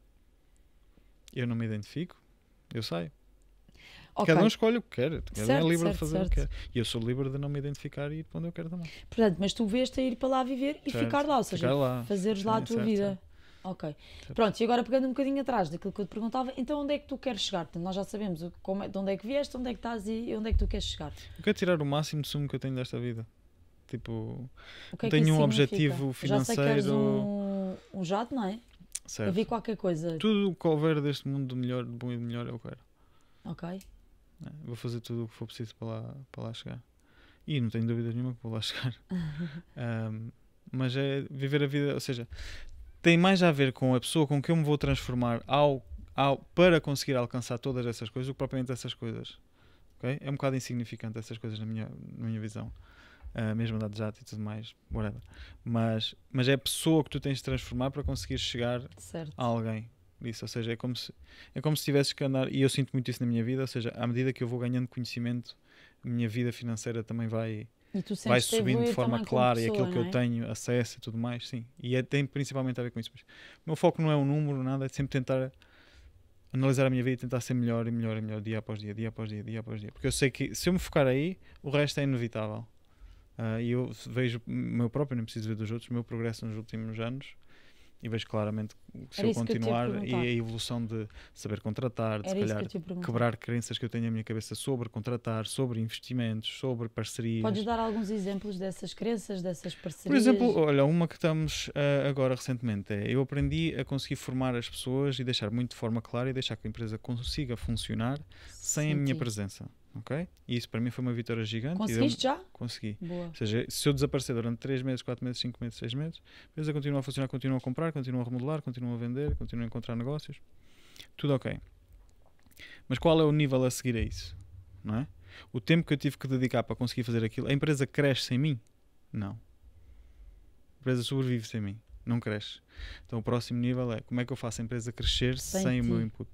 Eu não me identifico, eu saio. Ok. Cada um escolhe o que quer. Cada um é Certo, livre certo, de fazer o certo. que quer. E eu sou livre de não me identificar e ir para onde eu quero também. Portanto, mas tu vês-te a ir para lá viver e Certo. ficar lá, ou seja, Ficar lá. fazeres lá a Sim, tua certo, vida. certo. Ok. Certo. Pronto, e agora pegando um bocadinho atrás daquilo que eu te perguntava, então onde é que tu queres chegar? Portanto, nós já sabemos de onde é que vieste, onde é que estás e onde é que tu queres chegar. Eu quero tirar o máximo de sumo que eu tenho desta vida. Tipo, O que é não que tenho isso um significa? objetivo Já sei que queres financeiro. um jato, não é? Eu Certo. vi qualquer coisa. Tudo o que houver deste mundo do melhor, de bom e de melhor, eu quero. Ok. Vou fazer tudo o que for preciso para lá chegar. E não tenho dúvidas nenhuma que vou lá chegar. Mas é viver a vida, ou seja, tem mais a ver com a pessoa com que eu me vou transformar para conseguir alcançar todas essas coisas do que propriamente essas coisas. Okay? É um bocado insignificante essas coisas na minha visão. Mesmo andar de jato e tudo mais, whatever. Mas é a pessoa que tu tens de transformar para conseguir chegar Certo. a alguém. Isso, ou seja, é como se tivesses que andar, e eu sinto muito isso na minha vida, ou seja, à medida que eu vou ganhando conhecimento, a minha vida financeira também vai subindo de forma clara, e aquilo que eu tenho acesso e tudo mais, sim. E tem principalmente a ver com isso. Mas o meu foco não é um número, nada, é sempre tentar analisar a minha vida e tentar ser melhor e melhor e melhor, dia após dia, dia após dia, dia após dia. Porque eu sei que se eu me focar aí, o resto é inevitável. E eu vejo o meu próprio, nem preciso ver dos outros, o meu progresso nos últimos anos. E vejo claramente que se eu continuar e a evolução de saber contratar, de se calhar quebrar crenças que eu tenho na minha cabeça sobre contratar, sobre investimentos, sobre parcerias. Podes dar alguns exemplos dessas crenças, dessas parcerias? Por exemplo, olha, uma que estamos agora recentemente eu aprendi a conseguir formar as pessoas e deixar muito de forma clara e deixar que a empresa consiga funcionar sem a minha presença. Ok? E isso para mim foi uma vitória gigante. Conseguiste já? Consegui. Boa. Ou seja, se eu desaparecer durante 3 meses, 4 meses, 5 meses, 6 meses, a empresa continua a funcionar, continua a comprar, continua a remodelar, continua a vender, continua a encontrar negócios. Tudo ok. Mas qual é o nível a seguir a isso? Não é? O tempo que eu tive que dedicar para conseguir fazer aquilo, a empresa cresce sem mim? Não. A empresa sobrevive sem mim. Não cresce. Então o próximo nível é como é que eu faço a empresa crescer sem o meu input?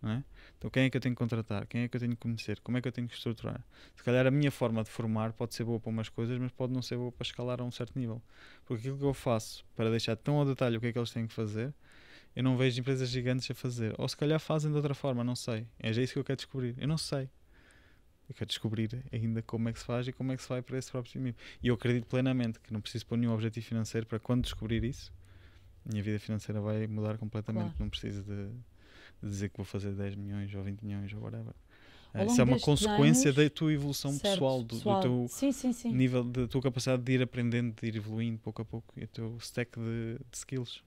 Não é? Então quem é que eu tenho que contratar? Quem é que eu tenho que conhecer? Como é que eu tenho que estruturar? Se calhar a minha forma de formar pode ser boa para umas coisas, mas pode não ser boa para escalar a um certo nível. Porque aquilo que eu faço para deixar tão ao detalhe o que é que eles têm que fazer, eu não vejo empresas gigantes a fazer. Ou se calhar fazem de outra forma, não sei. É já isso que eu quero descobrir. Eu não sei. Eu quero descobrir ainda como é que se faz e como é que se vai para esse próprio nível. E eu acredito plenamente que não preciso pôr nenhum objetivo financeiro para quando descobrir isso, a minha vida financeira vai mudar completamente. Claro. Não preciso de dizer que vou fazer 10 milhões ou 20 milhões ou whatever. Isso é uma consequência da tua evolução pessoal, do teu nível, da tua capacidade de ir aprendendo, de ir evoluindo pouco a pouco e o teu stack de skills.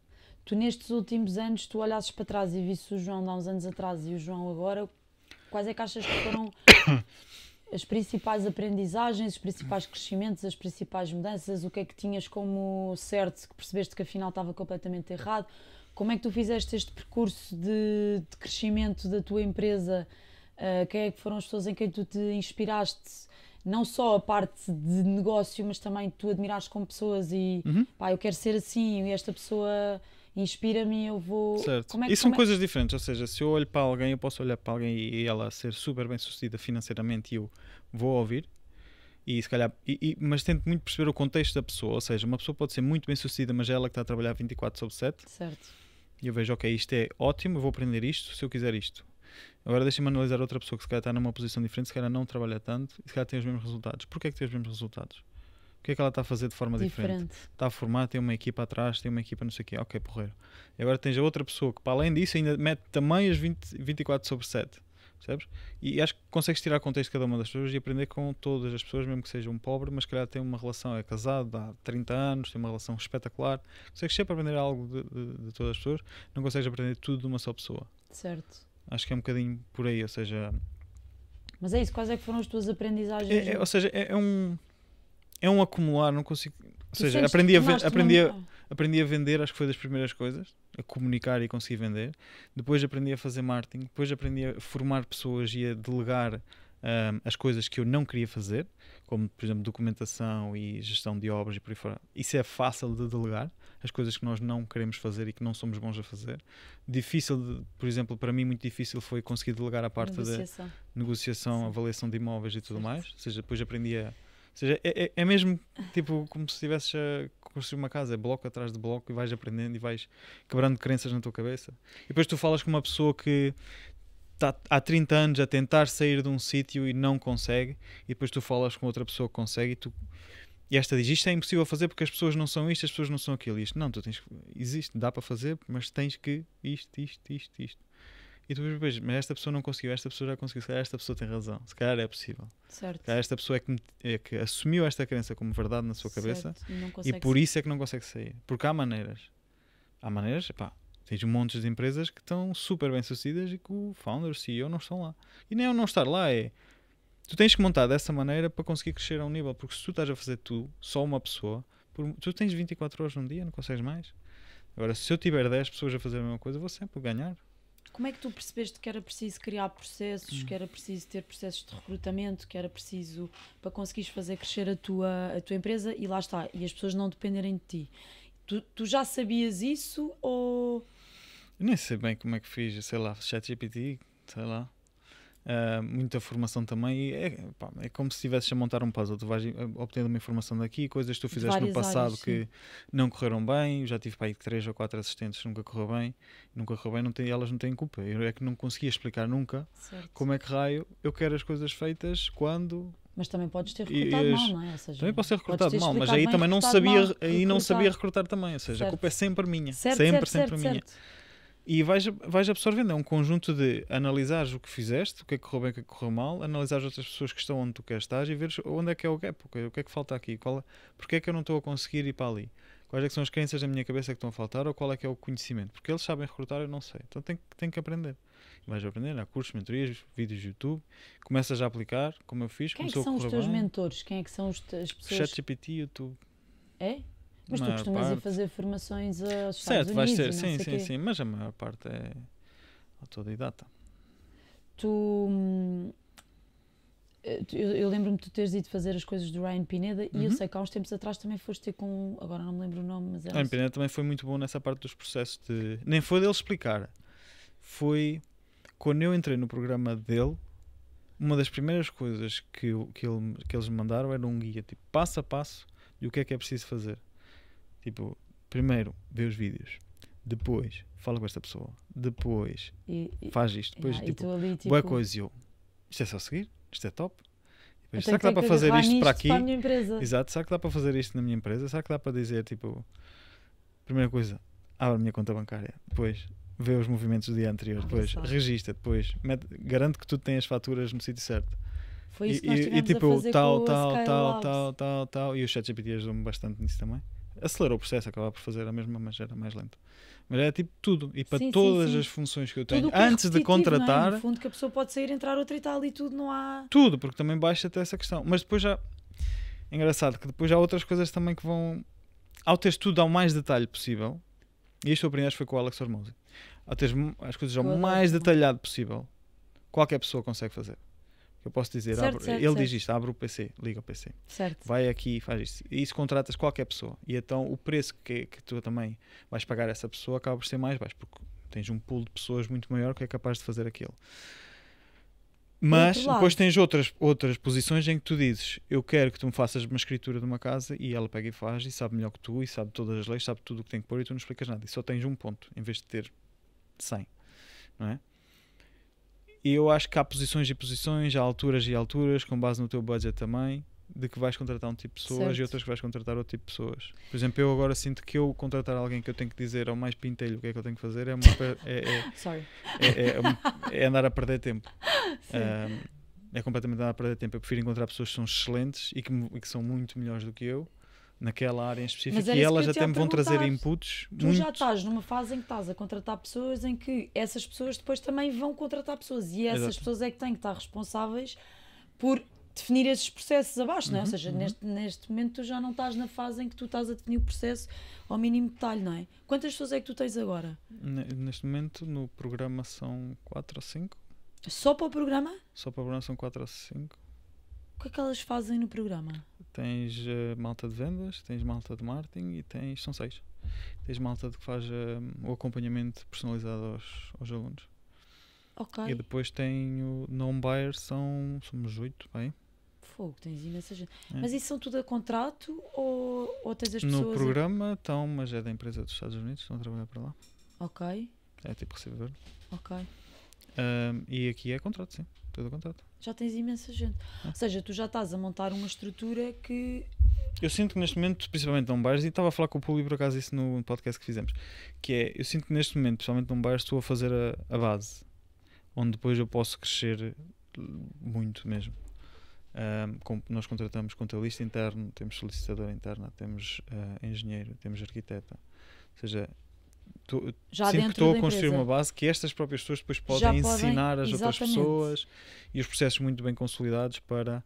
Tu nestes últimos anos, tu olhasses para trás e visses o João de há uns anos atrás e o João agora, quais é que achas que foram as principais aprendizagens, os principais crescimentos, as principais mudanças? O que é que tinhas como certo, que percebeste que afinal estava completamente errado? Como é que tu fizeste este percurso de crescimento da tua empresa? Quem é que foram as pessoas em quem tu te inspiraste? Não só a parte de negócio, mas também tu admiraste como pessoas e pá, eu quero ser assim e esta pessoa inspira-me e eu vou... Certo. E são coisas diferentes, ou seja, se eu olho para alguém, eu posso olhar para alguém e ela ser super bem sucedida financeiramente e eu vou ouvir. E se calhar, mas tento muito perceber o contexto da pessoa, ou seja, uma pessoa pode ser muito bem sucedida, mas é ela que está a trabalhar 24/7. Certo. E eu vejo, ok, isto é ótimo, eu vou aprender isto se eu quiser isto. Agora deixa-me analisar outra pessoa que se calhar está numa posição diferente, se calhar não trabalha tanto e se calhar tem os mesmos resultados. Porquê é que tem os mesmos resultados? O que é que ela está a fazer de forma diferente? Está a formar, tem uma equipa atrás, tem uma equipa não sei o quê. Ok, porreiro. E agora tens a outra pessoa que para além disso ainda mete também as 24/7. Percebes? E acho que consegues tirar contexto de cada uma das pessoas e aprender com todas as pessoas, mesmo que sejam pobres, mas se calhar tem uma relação, é casado há 30 anos, tem uma relação espetacular. Consegues sempre aprender algo de todas as pessoas, não consegues aprender tudo de uma só pessoa. Certo. Acho que é um bocadinho por aí, ou seja... Mas é isso, quais é que foram as tuas aprendizagens? Ou seja, é um acumular, não consigo... Ou seja, aprendi a vender, acho que foi das primeiras coisas, a comunicar e conseguir vender. Depois aprendi a fazer marketing, depois aprendi a formar pessoas e a delegar as coisas que eu não queria fazer, como, por exemplo, documentação e gestão de obras e por aí fora. Isso é fácil de delegar, as coisas que nós não queremos fazer e que não somos bons a fazer. Difícil, por exemplo, para mim muito difícil foi conseguir delegar a parte da negociação, avaliação de imóveis e tudo mais. Ou seja, depois aprendi a... Ou seja, é mesmo tipo como se estivesses a construir uma casa, é bloco atrás de bloco e vais aprendendo e vais quebrando crenças na tua cabeça. E depois tu falas com uma pessoa que está há 30 anos a tentar sair de um sítio e não consegue, e depois tu falas com outra pessoa que consegue e esta diz, isto é impossível fazer porque as pessoas não são isto, as pessoas não são aquilo. Isto não, tu tens existe, dá para fazer, mas tens que isto. E tu depois, mas esta pessoa não conseguiu, esta pessoa já conseguiu, se calhar esta pessoa tem razão, se calhar é possível. Certo. Se calhar esta pessoa é que assumiu esta crença como verdade na sua cabeça e por isso é que não consegue sair. Porque há maneiras, pá, tens um monte de empresas que estão super bem sucedidas e que o founder, o CEO não estão lá. E nem é o não estar lá, é tu tens que montar dessa maneira para conseguir crescer a um nível, porque se tu estás a fazer só uma pessoa, tu tens 24 horas num dia, não consegues mais. Agora, se eu tiver 10 pessoas a fazer a mesma coisa, vou sempre ganhar. Como é que tu percebeste que era preciso criar processos, que era preciso ter processos de recrutamento, que era preciso para conseguires fazer crescer a tua empresa e lá está, e as pessoas não dependerem de ti? Tu já sabias isso ou... Eu nem sei bem como é que fiz, sei lá, ChatGPT, sei lá. Muita formação também, é como se estivesses a montar um puzzle, tu vais obtendo uma informação daqui, coisas que tu fizeste no passado áreas, que não correram bem. Eu já tive para aí 3 ou 4 assistentes, nunca correu bem, elas não têm culpa, eu é que não conseguia explicar nunca como é que raio eu quero as coisas feitas quando... Mas também podes ter recrutado mal, não é? Ou seja, também posso ter recrutado mal, mas aí também não sabia recrutar também, ou seja, a culpa é sempre minha, sempre minha. E vais absorvendo, é um conjunto de analisares o que fizeste, o que é que correu bem, o que é que correu mal, analisares outras pessoas que estão onde tu queres estar e veres onde é que é o gap, o que é que falta aqui, porque é que eu não estou a conseguir ir para ali, quais é que são as crenças da minha cabeça que estão a faltar ou qual é que é o conhecimento, porque eles sabem recrutar, eu não sei, então tenho que aprender. Vais aprender, há cursos, mentorias, vídeos de YouTube, começas a aplicar, como eu fiz, Quem é que são os teus mentores? Quem é que são as pessoas? ChatGPT, YouTube. É? Mas tu costumas ir fazer formações aos Estados Unidos, vais ser, sim, mas a maior parte é autodidata. Eu lembro-me de tu teres ido fazer as coisas do Ryan Pineda e eu sei que há uns tempos atrás também foste ter com, agora não me lembro o nome, mas era Ryan Pineda também foi muito bom nessa parte dos processos nem foi dele explicar, foi quando eu entrei no programa dele, uma das primeiras coisas que eles me mandaram era um guia, tipo, passo a passo, de o que é preciso fazer. Tipo, primeiro vê os vídeos, depois fala com esta pessoa, depois faz isto, depois boa coisa e eu, isto é só seguir, isto é top. Depois, será que dá para fazer isto para aqui? Exato, será que dá para fazer isto na minha empresa? Será que dá para dizer, tipo, primeira coisa, abre a minha conta bancária, depois vê os movimentos do dia anterior, depois registra, depois garante que tu tens as faturas no sítio certo. Foi isso que nós tivemos a fazer tal, e o ChatGPT ajudou-me bastante nisso também. Acelerou o processo, acabava por fazer a mesma, mas era mais lento. Mas era tipo tudo, e para todas as funções que eu tenho, antes de contratar... No fundo que a pessoa pode sair, entrar outra e tal, e tudo, não há... Tudo, porque também baixa até essa questão. Mas depois já... É engraçado que depois há outras coisas também que vão... Ao teres tudo ao mais detalhe possível, e isto eu aprendi, acho que foi com o Alex Hormozzi, ao teres as coisas ao mais detalhado possível, qualquer pessoa consegue fazer. Eu posso dizer, ele diz isto, abre o PC, liga o PC, vai aqui e faz isto. E isso contratas qualquer pessoa. E então o preço que tu também vais pagar a essa pessoa acaba por ser mais baixo, porque tens um pool de pessoas muito maior que é capaz de fazer aquilo. Mas depois tens outras posições em que tu dizes, eu quero que tu me faças uma escritura de uma casa, e ela pega e faz, e sabe melhor que tu, e sabe todas as leis, sabe tudo o que tem que pôr, e tu não explicas nada. E só tens um ponto, em vez de ter 100. Não é? E eu acho que há posições e posições, há alturas e alturas, com base no teu budget também, de que vais contratar um tipo de pessoas e outras que vais contratar outro tipo de pessoas. Por exemplo, eu agora sinto que eu contratar alguém que eu tenho que dizer ao mais pintelho o que é que eu tenho que fazer é andar a perder tempo. É completamente andar a perder tempo. Eu prefiro encontrar pessoas que são excelentes e que são muito melhores do que eu naquela área em específico, e elas até me vão trazer inputs. Tu já estás numa fase em que estás a contratar pessoas em que essas pessoas depois também vão contratar pessoas, e essas pessoas é que têm que estar responsáveis por definir esses processos abaixo, não é? Ou seja, neste momento tu já não estás na fase em que tu estás a definir o processo ao mínimo detalhe, não é? Quantas pessoas é que tu tens agora? Neste momento no programa são 4 ou 5. Só para o programa? Só para o programa são 4 ou 5. O que é que elas fazem no programa? Tens malta de vendas, tens malta de marketing e são 6. Tens malta de que faz o acompanhamento personalizado aos alunos. Ok. E depois tenho non-buyer, somos 8, bem? Fogo, tens imensa gente. Mas isso são tudo a contrato ou tens as pessoas... No programa estão, mas é da empresa dos Estados Unidos, estão a trabalhar para lá. Ok. É tipo recebedor. Ok. E aqui é contrato, sim. Tudo contrato. Já tens imensa gente. Ou seja, tu já estás a montar uma estrutura que... Eu sinto que neste momento, principalmente num bairro, e estava a falar com o público por acaso isso no podcast que fizemos, que é, eu sinto que neste momento, principalmente num bairro, estou a fazer a base, onde depois eu posso crescer muito mesmo. Nós contratamos contabilista interno, temos solicitadora interna, temos engenheiro, temos arquiteta. Ou seja, sinto que estou a construir uma base que estas próprias pessoas depois podem ensinar as outras pessoas, e os processos muito bem consolidados para...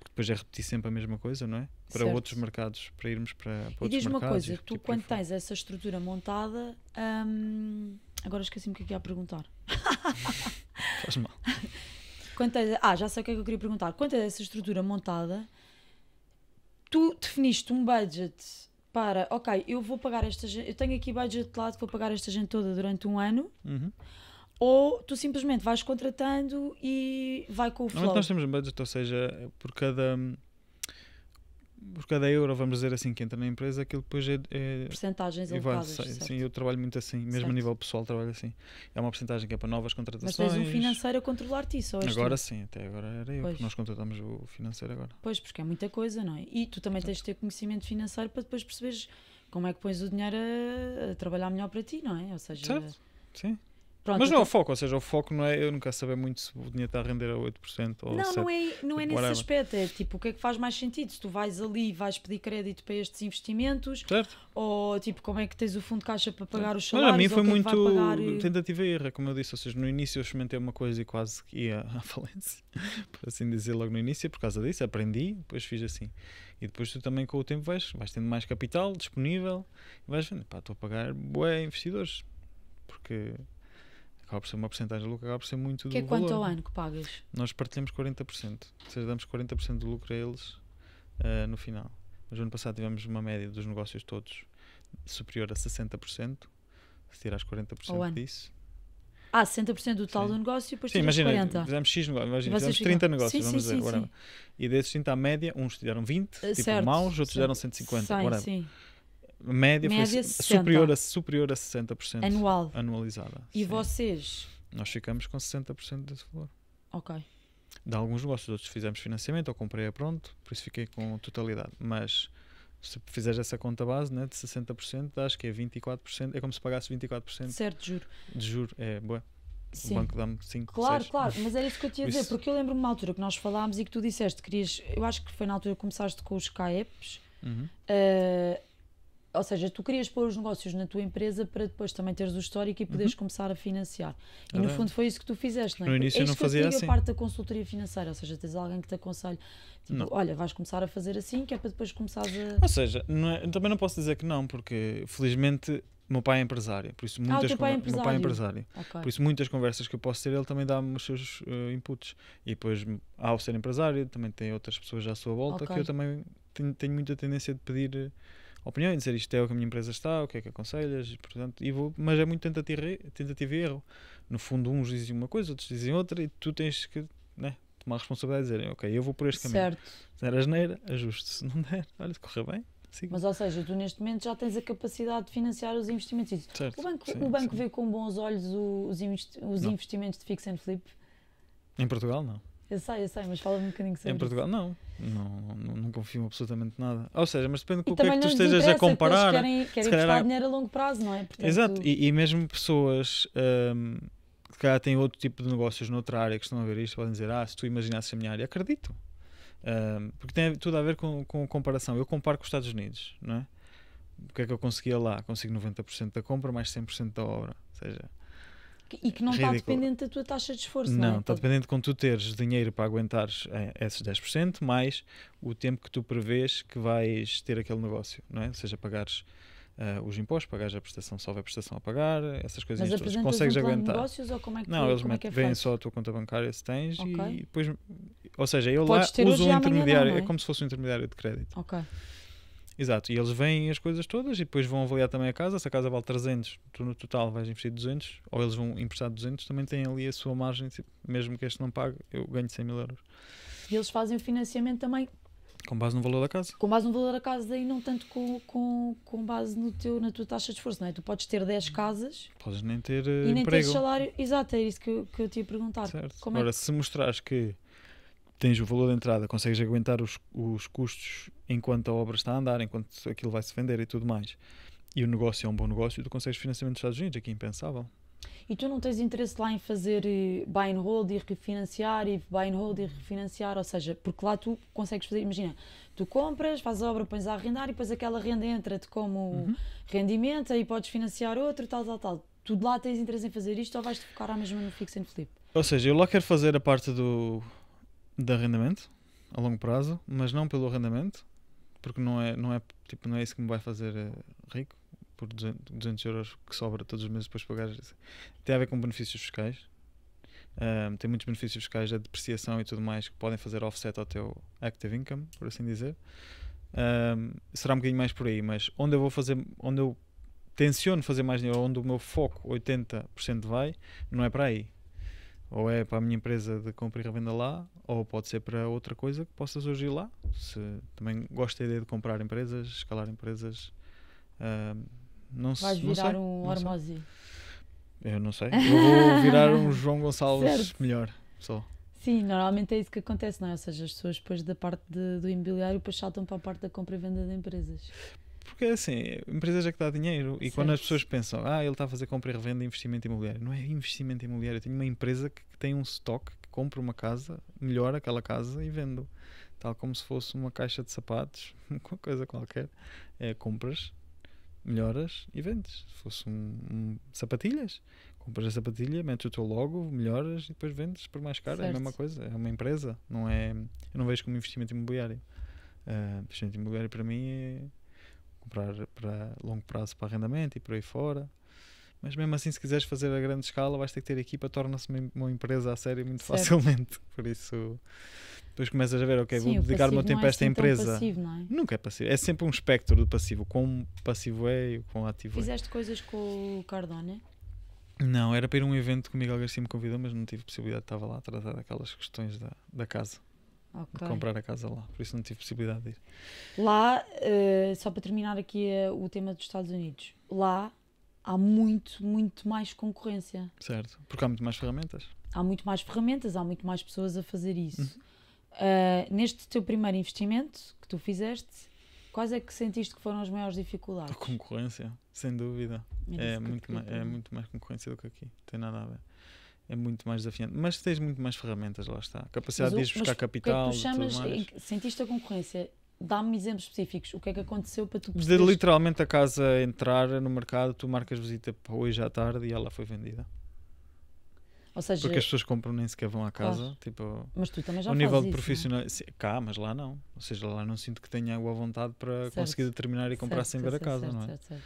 Depois é repetir sempre a mesma coisa, não é? Para outros mercados, para irmos para outros mercados. E diz-me uma coisa, tu quando tens essa estrutura montada, agora esqueci-me o que é que ia perguntar. Faz mal. Já sei o que é que eu queria perguntar. Quando tens essa estrutura montada, tu definiste um budget para, ok, eu vou pagar esta gente, eu tenho aqui budget de lado, vou pagar esta gente toda durante um ano, ou tu simplesmente vais contratando e vai com o flow? Nós temos um budget, ou seja, por cada euro, vamos dizer assim, que entra na empresa, aquilo depois é percentagens alocadas. Sim, eu trabalho muito assim, mesmo a nível pessoal trabalho assim. É uma percentagem que é para novas contratações. Mas tens um financeiro a controlar-te isso, ou agora sim, até agora era eu, porque nós contratamos o financeiro agora. Pois, porque é muita coisa, não é? E tu também tens de ter conhecimento financeiro para depois perceberes como é que pões o dinheiro a trabalhar melhor para ti, não é? Ou seja... Certo, sim. Pronto, mas não é o foco, ou seja, o foco não é eu nunca saber muito se o dinheiro está a render a 8% ou 7%. Não é nesse aspecto, é tipo, o que é que faz mais sentido? Se tu vais ali e vais pedir crédito para estes investimentos, certo. Ou tipo, como é que tens o fundo de caixa para pagar os salários? Olha, a mim foi muito pagar... tentativa e erro, como eu disse, ou seja, no início eu experimentei uma coisa e quase que ia à falência, por assim dizer, logo no início, por causa disso, aprendi, depois fiz assim. E depois tu também com o tempo vais tendo mais capital disponível e vais vendo, estou a pagar bué investidores, porque... acaba por ser uma porcentagem do lucro, acaba por ser muito do valor. Que é quanto ao ano que pagas? Nós partilhamos 40%, ou seja, damos 40% do lucro a eles no final. Mas no ano passado tivemos uma média dos negócios todos superior a 60%, se tirares 40% disso. 60% do total do negócio e depois tiras 40%. Fizemos X negócios, fizemos 30 negócios, vamos dizer, sim. E desses 30 a média, uns tiveram 20, tipo maus, outros deram 150, sim. A média foi superior a 60% anualizada. E sim. Vocês? Nós ficamos com 60% desse valor. Ok. De alguns negócios, outros fizemos financiamento ou comprei a pronto, por isso fiquei com totalidade. Mas se fizeres essa conta base, né, de 60%, acho que é 24%, é como se pagasse 24%. Certo, juro. De juro, é boa. Sim. O banco dá-me 5%. Claro, mas era isso que eu te ia dizer, porque eu lembro-me na altura que nós falámos e que tu disseste que querias, eu acho que foi na altura que começaste com os CAEPs, ou seja, tu querias pôr os negócios na tua empresa para depois também teres o histórico e poderes começar a financiar. E no fundo foi isso que tu fizeste, não é? No início eu não fazia assim. É a parte da consultoria financeira, ou seja, tens alguém que te aconselhe, tipo, olha, vais começar a fazer assim, que é para depois começares a... Ou seja, também não posso dizer que não, porque felizmente o meu pai é empresário, por isso muitas meu pai é empresário. Okay. Por isso muitas conversas que eu posso ter, ele também dá-me os seus inputs. E depois, ao ser empresário, também tem outras pessoas à sua volta que eu também tenho muita tendência de pedir opinião e dizer isto é o que a minha empresa está, o que é que aconselhas, e, portanto, mas é muito tentativa e erro. No fundo, uns dizem uma coisa, outros dizem outra, e tu tens que tomar a responsabilidade de dizer, ok, eu vou por este caminho. Se der asneira, ajuste. Se não der, olha, se correr bem, siga. Mas, ou seja, tu neste momento já tens a capacidade de financiar os investimentos. Certo, o banco vê com bons olhos os investimentos de fix and flip? Em Portugal, não. Eu sei, mas fala-me um bocadinho sobre Em Portugal, isso. não confio absolutamente nada. Ou seja, mas depende do que é que tu estejas a comparar. Querem prestar dinheiro a longo prazo, não é? Portanto, exato, e mesmo pessoas que cá têm outro tipo de negócios noutra área que estão a ver isto, podem dizer, se tu imaginasses a minha área, acredito. Porque tem tudo a ver com comparação. Eu comparo com os Estados Unidos, não é? O que é que eu conseguia lá? Consigo 90% da compra mais 100% da obra. Ou seja... E que não está dependente da tua taxa de esforço, não é? Não, está dependente de quando tu teres dinheiro para aguentares esses 10%, mais o tempo que tu prevês que vais ter aquele negócio, não é? Ou seja, pagares os impostos, pagares a prestação, se houver prestação a pagar, essas coisas todas. Mas consegues aguentar? Negócios, ou como é que não, eles veem só a tua conta bancária se tens e depois... Ou seja, eu lá uso um intermediário, é como se fosse um intermediário de crédito. Ok. Exato, e eles veem as coisas todas e depois vão avaliar também a casa. Se a casa vale 300, tu no total vais investir 200, ou eles vão emprestar 200, também têm ali a sua margem, mesmo que este não pague, eu ganho 100 mil euros. E eles fazem o financiamento também Com base no valor da casa. Com base no valor da casa e não tanto com base na tua taxa de esforço, não é? Tu podes ter 10 casas Podes nem ter e nem emprego. ter salário. Exato, é isso que eu te ia perguntar. Certo. Como Agora, se mostrares que tens o valor de entrada, consegues aguentar os custos enquanto a obra está a andar, enquanto aquilo vai se vender e tudo mais, e o negócio é um bom negócio, tu consegues financiamento dos Estados Unidos, aqui é impensável. E tu não tens interesse lá em fazer buy and hold e refinanciar e buy and hold e refinanciar, ou seja, porque lá tu consegues fazer, imagina, tu compras, fazes a obra, pões a arrendar e depois aquela renda entra-te como rendimento, aí podes financiar outro, tal. Tu lá tens interesse em fazer isto ou vais-te focar à mesma no fix and flip? Ou seja, eu lá quero fazer a parte do arrendamento a longo prazo, mas não pelo arrendamento, porque não é isso que me vai fazer rico, por 200 euros que sobra todos os meses depois de pagar. Tem a ver com benefícios fiscais. Tem muitos benefícios fiscais, a depreciação e tudo mais, que podem fazer offset ao teu active income, por assim dizer. Será um bocadinho mais por aí, mas onde eu tenciono fazer mais dinheiro, onde o meu foco 80% vai, não é para aí. Ou é para a minha empresa de compra e revenda lá, ou pode ser para outra coisa que possa surgir lá. Também gosto da ideia de comprar empresas, escalar empresas. Vais virar um Hormozzi. Eu não sei. Eu vou virar um João Gonçalves melhor. Só. Sim, normalmente é isso que acontece, não é? Ou seja, as pessoas depois da parte do imobiliário depois saltam para a parte da compra e venda de empresas. Porque assim, empresas é que dá dinheiro. E certo. Quando as pessoas pensam, ele está a fazer compra e revenda e investimento imobiliário. Não é investimento imobiliário. Eu tenho uma empresa que tem um estoque, que compra uma casa, melhora aquela casa e vende. Tal como se fosse uma caixa de sapatos, uma coisa qualquer. Compras, melhoras e vendes. Se fosse sapatilhas, compras a sapatilha, metes o teu logo, melhoras e depois vendes por mais caro. Certo. É a mesma coisa, é uma empresa. Eu não vejo como investimento imobiliário. Investimento imobiliário para mim é comprar para longo prazo para arrendamento e por aí fora. Mas mesmo assim, se quiseres fazer a grande escala, vais ter que ter equipa, torna-se uma empresa a sério muito facilmente. Por isso, depois começas a ver, ok, sim, vou dedicar o meu tempo a esta empresa. Passivo, não é? Nunca é passivo, é sempre um espectro do passivo. Quão passivo é e quão ativo Fizeste coisas com o Cardone? Não, era para ir a um evento que o Miguel Garcia me convidou, mas não tive possibilidade, estava lá a tratar daquelas questões da casa. De comprar a casa lá, por isso não tive possibilidade de ir. Lá, só para terminar aqui o tema dos Estados Unidos, lá há muito mais concorrência. Certo, porque há muito mais ferramentas. Há muito mais ferramentas, há muito mais pessoas a fazer isso. Neste teu primeiro investimento que tu fizeste, quais é que sentiste que foram as maiores dificuldades? A concorrência, sem dúvida. É muito mais concorrência do que aqui, não tem nada a ver. É muito mais desafiante, mas tens muito mais ferramentas, lá está. Capacidade de ir buscar capital. O que é que tu chamas, sentiste a concorrência? Dá-me exemplos específicos. O que é que aconteceu para tu perceberes? De literalmente a casa entrar no mercado, tu marcas visita para hoje à tarde e ela foi vendida. Ou seja, porque as pessoas compram nem sequer vão à casa. Claro. Tipo, mas tu também já fazes nível isso, de profissional. Cá, mas lá não. Ou seja, lá não sinto que tenha a vontade para conseguir determinar e comprar sem ver a casa, não é? Certo.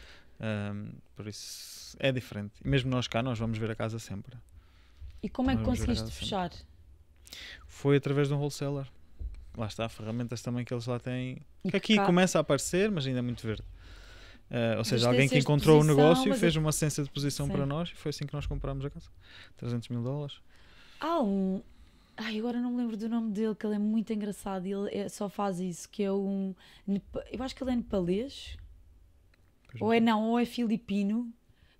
Por isso é diferente. E mesmo nós cá, nós vamos ver a casa sempre. E como é que conseguiste fechar? Foi através de um wholesaler. Lá está, ferramentas também que eles lá têm. Que aqui começa a aparecer, mas ainda é muito verde. Ou seja, alguém que encontrou o negócio e fez uma assistência de posição para nós e foi assim que nós comprámos a casa. $300 mil. Agora não me lembro do nome dele, que ele é muito engraçado e ele só faz isso, que é eu acho que ele é nepalês. Ou é filipino.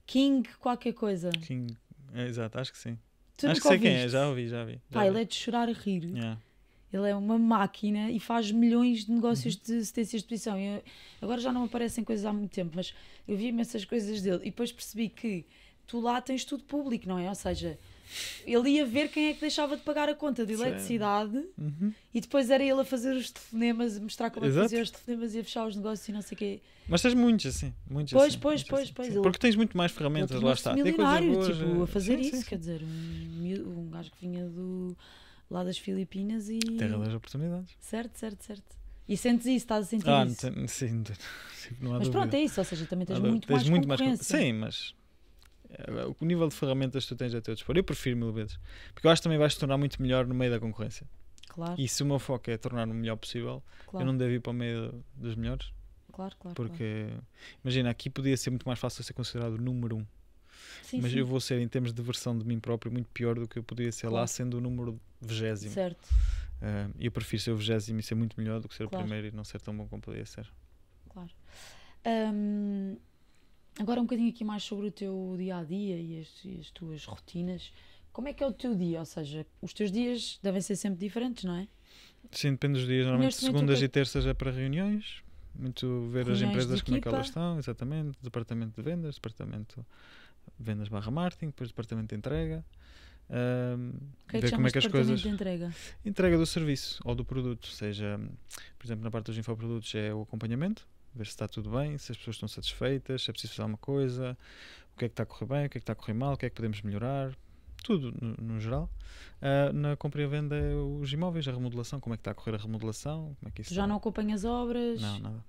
King qualquer coisa. King, exato, acho que sim. Tu acho que sei quem é, já ouvi. Ele é de chorar a rir. Yeah. Ele é uma máquina e faz milhões de negócios de assistências de posição. Agora já não aparecem coisas há muito tempo, mas eu vi imensas coisas dele e depois percebi que tu lá tens tudo público, não é? Ou seja, ele ia ver quem é que deixava de pagar a conta de eletricidade e depois era ele a fazer os telefonemas, mostrar como é que fazia os telefonemas e a fechar os negócios e não sei o quê. Mas tens muitos assim. Pois. Porque tens muito mais ferramentas, lá está. Tem coisas boas, tipo, a fazer isso, quer dizer, um gajo que vinha lá das Filipinas e... Terra das oportunidades. Certo. E sentes isso, estás a sentir isso? Sim, não há mas dúvida. Pronto, é isso, ou seja, também tens muito mais concorrência. Sim, mas o nível de ferramentas que tu tens a teu dispor, eu prefiro 1000 vezes. Porque eu acho que também vais te tornar muito melhor no meio da concorrência. Claro. E se o meu foco é tornar-me o melhor possível, eu não devo ir para o meio dos melhores. Claro. Porque, imagina, aqui podia ser muito mais fácil ser considerado o número 1. Mas eu vou ser, em termos de versão de mim próprio, muito pior do que eu podia ser lá, sendo o número 20º. Certo. E eu prefiro ser o 20º e ser muito melhor do que ser Claro. o primeiro e não ser tão bom como poderia ser. Claro. Agora um bocadinho aqui mais sobre o teu dia-a-dia e as tuas rotinas. Como é que é o teu dia? Ou seja, os teus dias devem ser sempre diferentes, não é? Sim, depende dos dias. Normalmente Neste momento, segundas o que e terças é para reuniões. Muito ver as Reuniões de empresas como é que equipa. elas estão, exatamente. Departamento de vendas, departamento de vendas / marketing, depois departamento de entrega. O que é que Ver como é chamas que as de departamento coisas. de entrega? Entrega do serviço ou do produto, seja, por exemplo, na parte dos infoprodutos é o acompanhamento, ver se está tudo bem, se as pessoas estão satisfeitas, se é preciso fazer alguma coisa, o que é que está a correr bem, o que é que está a correr mal, o que é que podemos melhorar, tudo no geral. Na compra e venda é os imóveis, a remodelação, como é que está a correr a remodelação, como é que isso Tu já está. não acompanhas obras? Não, nada.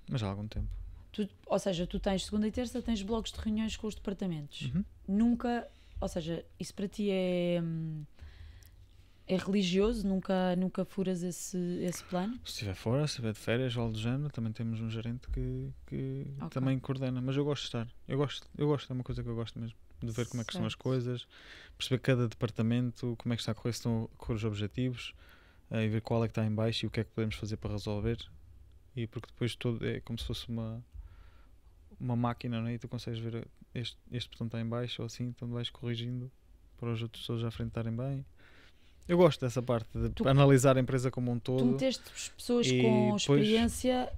Mas já há algum tempo. Ou seja, tu tens segunda e terça, tens blocos de reuniões com os departamentos. Uhum. Nunca, ou seja, isso para ti é religioso? Nunca furas esse plano? Se estiver fora, se estiver de férias ou algo do género, também temos um gerente que Ok. também coordena. Mas eu gosto de estar. Eu gosto, é uma coisa que eu gosto mesmo. De ver como é que são as Certo. coisas, perceber cada departamento, como é que está a correr, se estão a correr os objetivos, e ver qual é que está em baixo e o que é que podemos fazer para resolver. E porque depois todo é como se fosse uma máquina, não é? E tu consegues ver este botão está em baixo ou assim, então vais corrigindo para os outros pessoas à frente estarem bem. Eu gosto dessa parte de analisar a empresa como um todo. Tu meteste pessoas E com depois- experiência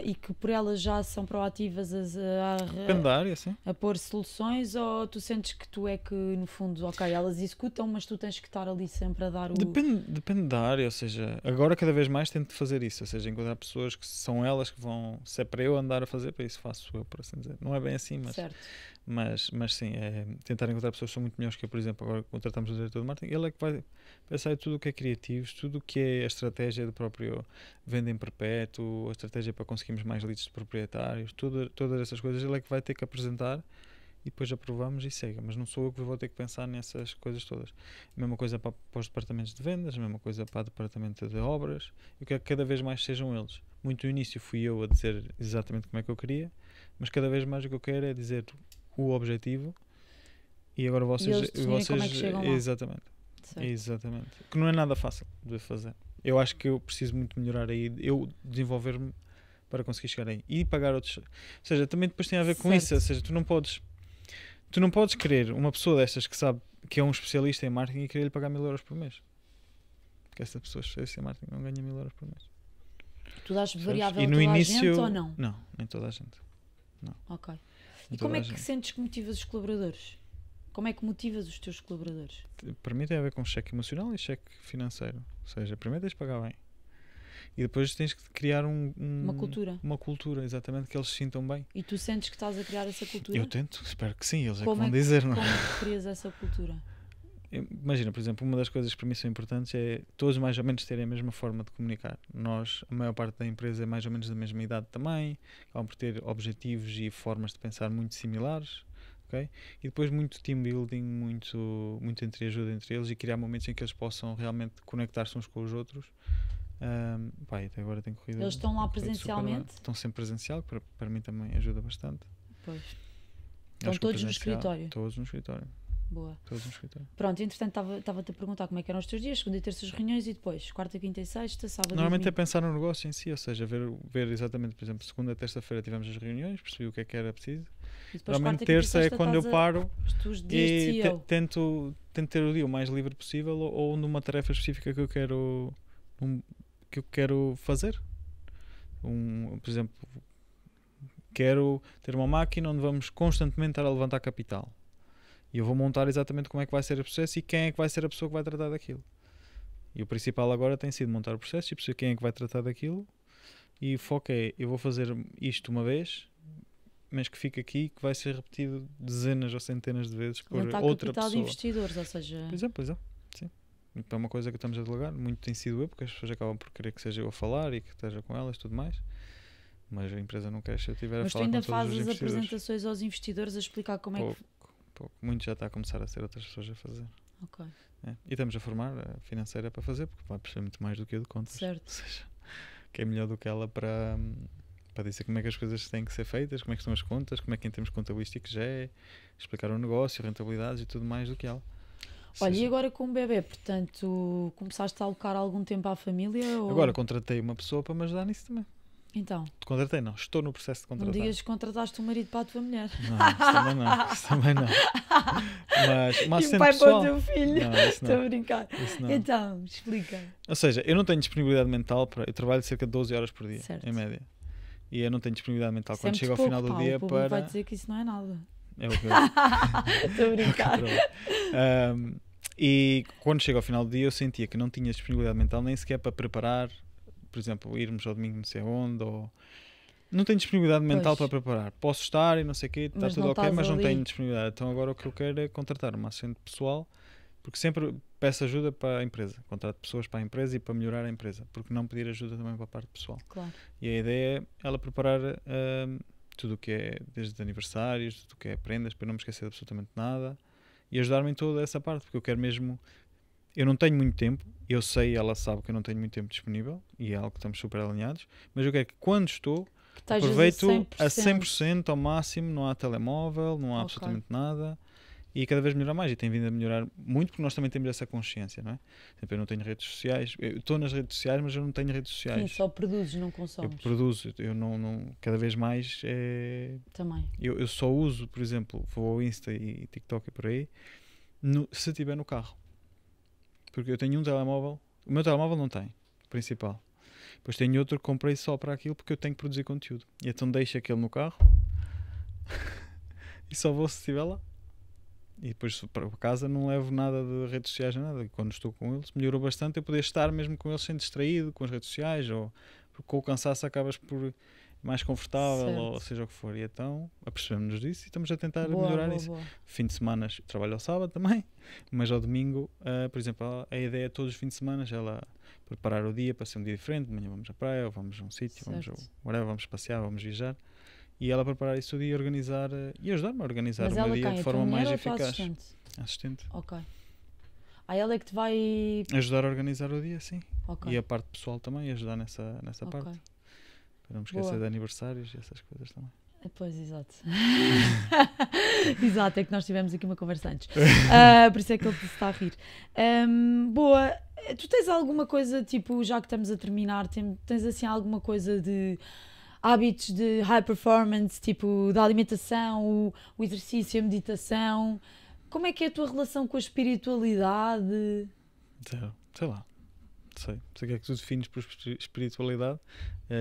e que por elas já são proativas Depende da área, sim. a pôr soluções, ou tu sentes que tu é que, no fundo, ok, elas executam, mas tu tens que estar ali sempre a dar o... Depende da área, ou seja, agora cada vez mais tento fazer isso, ou seja, encontrar pessoas que são elas que vão, se é para eu andar a fazer, para isso faço eu, por assim dizer. Não é bem assim, Certo. mas sim, é tentar encontrar pessoas que são muito melhores que eu, por exemplo, agora contratamos o diretor de marketing, ele é que vai pensar em tudo o que é criativo, tudo o que é a estratégia do próprio venda em perpétuo, a estratégia para conseguirmos mais leads de proprietários, todas essas coisas ele é que vai ter que apresentar e depois aprovamos e segue, mas não sou eu que vou ter que pensar nessas coisas todas. A mesma coisa para os departamentos de vendas, a mesma coisa para o departamento de obras, eu quero que cada vez mais sejam eles. Muito no início fui eu a dizer exatamente como é que eu queria, mas cada vez mais o que eu quero é dizer o objetivo e agora vocês, eles definirem como é que chegam lá. exatamente. Certo. Exatamente. Que não é nada fácil de fazer. Eu acho que eu preciso muito melhorar aí, eu desenvolver-me para conseguir chegar aí e pagar outros. Ou seja, também depois tem a ver com Certo. isso. Ou seja, tu não podes querer uma pessoa destas que sabe que é um especialista em marketing e querer lhe pagar 1000 euros por mês. Porque essa pessoa especialista em marketing não ganha 1000 euros por mês. Tu dás Sabes? variável E a no toda início. a gente ou não? Não, nem toda a gente. Ok. Nem E toda como é a que gente. sentes que motivas os colaboradores? Como é que motivas os teus colaboradores? Para mim tem a ver com cheque emocional e cheque financeiro. Ou seja, primeiro tens de pagar bem. E depois tens que criar Uma cultura. uma cultura, exatamente, que eles se sintam bem. E tu sentes que estás a criar essa cultura? Eu tento, espero que sim, eles é que Como vão é que- dizer, não é? Como é que crias essa cultura? Imagina, por exemplo, uma das coisas que para mim são importantes é todos mais ou menos terem a mesma forma de comunicar. Nós, a maior parte da empresa é mais ou menos da mesma idade também, acabam por ter objetivos e formas de pensar muito similares, ok? E depois muito team building, muito ajuda entre eles e criar momentos em que eles possam realmente conectar-se uns com os outros. Até agora tem corrido. Eles estão lá tem corrido super bem. presencialmente? Estão sempre presencial, que para mim também ajuda bastante. Pois. Acho Estão que o todos no presencial- escritório? Todos no escritório. Boa. Todos no escritório. Pronto, entretanto estava-te a perguntar como é que eram os teus dias, segunda e terça as reuniões e depois, quarta, quinta e sexta, sábado Normalmente e é domingo. pensar no negócio em si, ou seja, ver exatamente, por exemplo, segunda, terça-feira tivemos as reuniões, percebi o que é que era preciso. E depois Normalmente quarta, quinta e terça é sexta quando eu estás paro os teus dias de e CEO. tento ter o dia o mais livre possível ou numa tarefa específica que eu quero fazer. Por exemplo, quero ter uma máquina onde vamos constantemente estar a levantar capital. E eu vou montar exatamente como é que vai ser o processo e quem é que vai ser a pessoa que vai tratar daquilo. E o principal agora tem sido montar o processo e perceber quem é que vai tratar daquilo. E o foco é, eu vou fazer isto uma vez, mas que fica aqui, que vai ser repetido dezenas ou centenas de vezes por Levantar outra capital de pessoa. investidores, ou seja, Pois é, sim. Então é uma coisa que estamos a delegar, muito tem sido eu, porque as pessoas acabam por querer que seja eu a falar e que esteja com elas e tudo mais. Mas a empresa não quer se eu estiver a mas tu falar com ainda todos os fazes investidores. apresentações aos investidores a explicar como é que... Pouco. Muito já está a começar a ser outras pessoas a fazer. Ok, É. E estamos a formar a financeira para fazer, porque vai perceber muito mais do que eu de contas. certo. Ou seja, que é melhor do que ela para dizer como é que as coisas têm que ser feitas, como é que estão as contas, como é que em termos contabilísticos é, explicar o negócio, rentabilidades e tudo mais do que ela. Olha, e agora com o bebê, portanto, começaste a alocar algum tempo à família? Ou... Agora contratei uma pessoa para me ajudar nisso também. Então, Contratei, não. Estou no processo de não contratar. digas que contrataste um marido para a tua mulher. Não, isso também não. Mas uma E o assistente pai para o pessoal. teu filho. Não, isso Estou não. a brincar. Isso não. Então, explica. Ou seja, eu não tenho disponibilidade mental para. Eu trabalho cerca de 12 horas por dia, Certo. em média. E eu não tenho disponibilidade mental Isso é quando muito chego ao pouco, final do pá, dia o público para. vai dizer que isso não é nada. É o que eu. Estou a brincar. E quando chego ao final do dia eu sentia que não tinha disponibilidade mental nem sequer para preparar, por exemplo, irmos ao domingo não sei onde, ou não tenho disponibilidade mental Pois. para preparar. Posso estar e não sei o quê, está Mas tudo não ok, estás mas não ali. tenho disponibilidade. Então agora o que eu quero é contratar uma assistente pessoal, porque sempre peço ajuda para a empresa. Contrato pessoas para a empresa e para melhorar a empresa, porque não pedir ajuda também para a parte pessoal. Claro. E a ideia é ela preparar tudo o que é, desde aniversários, tudo o que é prendas, para eu não me esquecer de absolutamente nada, e ajudar-me em toda essa parte, porque eu quero mesmo. Eu não tenho muito tempo, eu sei, ela sabe que eu não tenho muito tempo disponível, e é algo que estamos super alinhados, mas eu quero que quando estou, Que estejas aproveito a a 100%. 100% ao máximo, não há telemóvel, não há Ok. absolutamente nada, e cada vez melhorar mais, e tem vindo a melhorar muito, porque nós também temos essa consciência, não é? Exemplo, eu não tenho redes sociais, eu estou nas redes sociais, mas eu não tenho redes Sim, sociais. só produzes, não Eu consomes. produzo, eu cada vez mais Também. eu só uso, por exemplo, vou ao Insta e TikTok e por aí, se estiver no carro. Porque eu tenho um telemóvel, o meu telemóvel não tem, o principal. Depois tenho outro que comprei só para aquilo porque eu tenho que produzir conteúdo. E então deixo aquele no carro e só vou se estiver lá. E depois para casa não levo nada de redes sociais, nada. E quando estou com eles, melhorou bastante eu poder estar mesmo com eles sem distraído, com as redes sociais, ou porque com o cansaço acabas por mais confortável, Certo. ou seja o que for. E então apercebemos-nos disso e estamos a tentar Boa, melhorar boa, isso. boa. Fim de semana trabalho ao sábado também, mas ao domingo, por exemplo, a ideia é todos os fins de semana ela preparar o dia para ser um dia diferente. De manhã vamos à praia, ou vamos a um sítio, vamos passear, vamos viajar, e ela preparar isso o dia e organizar, e ajudar-me a organizar Mas o meu ela dia quem? de A forma tua mulher mais ou a tua eficaz. assistente? Assistente. Ok. Ela é que te vai... Ajudar a organizar o dia, sim. Ok. E a parte pessoal também, ajudar nessa Ok. parte. Para não me esquecer Boa. de aniversários e essas coisas também. Pois, exato. Exato, é que nós tivemos aqui uma conversa antes. Por isso é que ele se está a rir. Boa. Tu tens alguma coisa, tipo, já que estamos a terminar, tens assim alguma coisa de hábitos de high performance, tipo, da alimentação, o exercício, a meditação? Como é que é a tua relação com a espiritualidade? Zero. Sei lá. Sei o que é que tu defines por espiritualidade.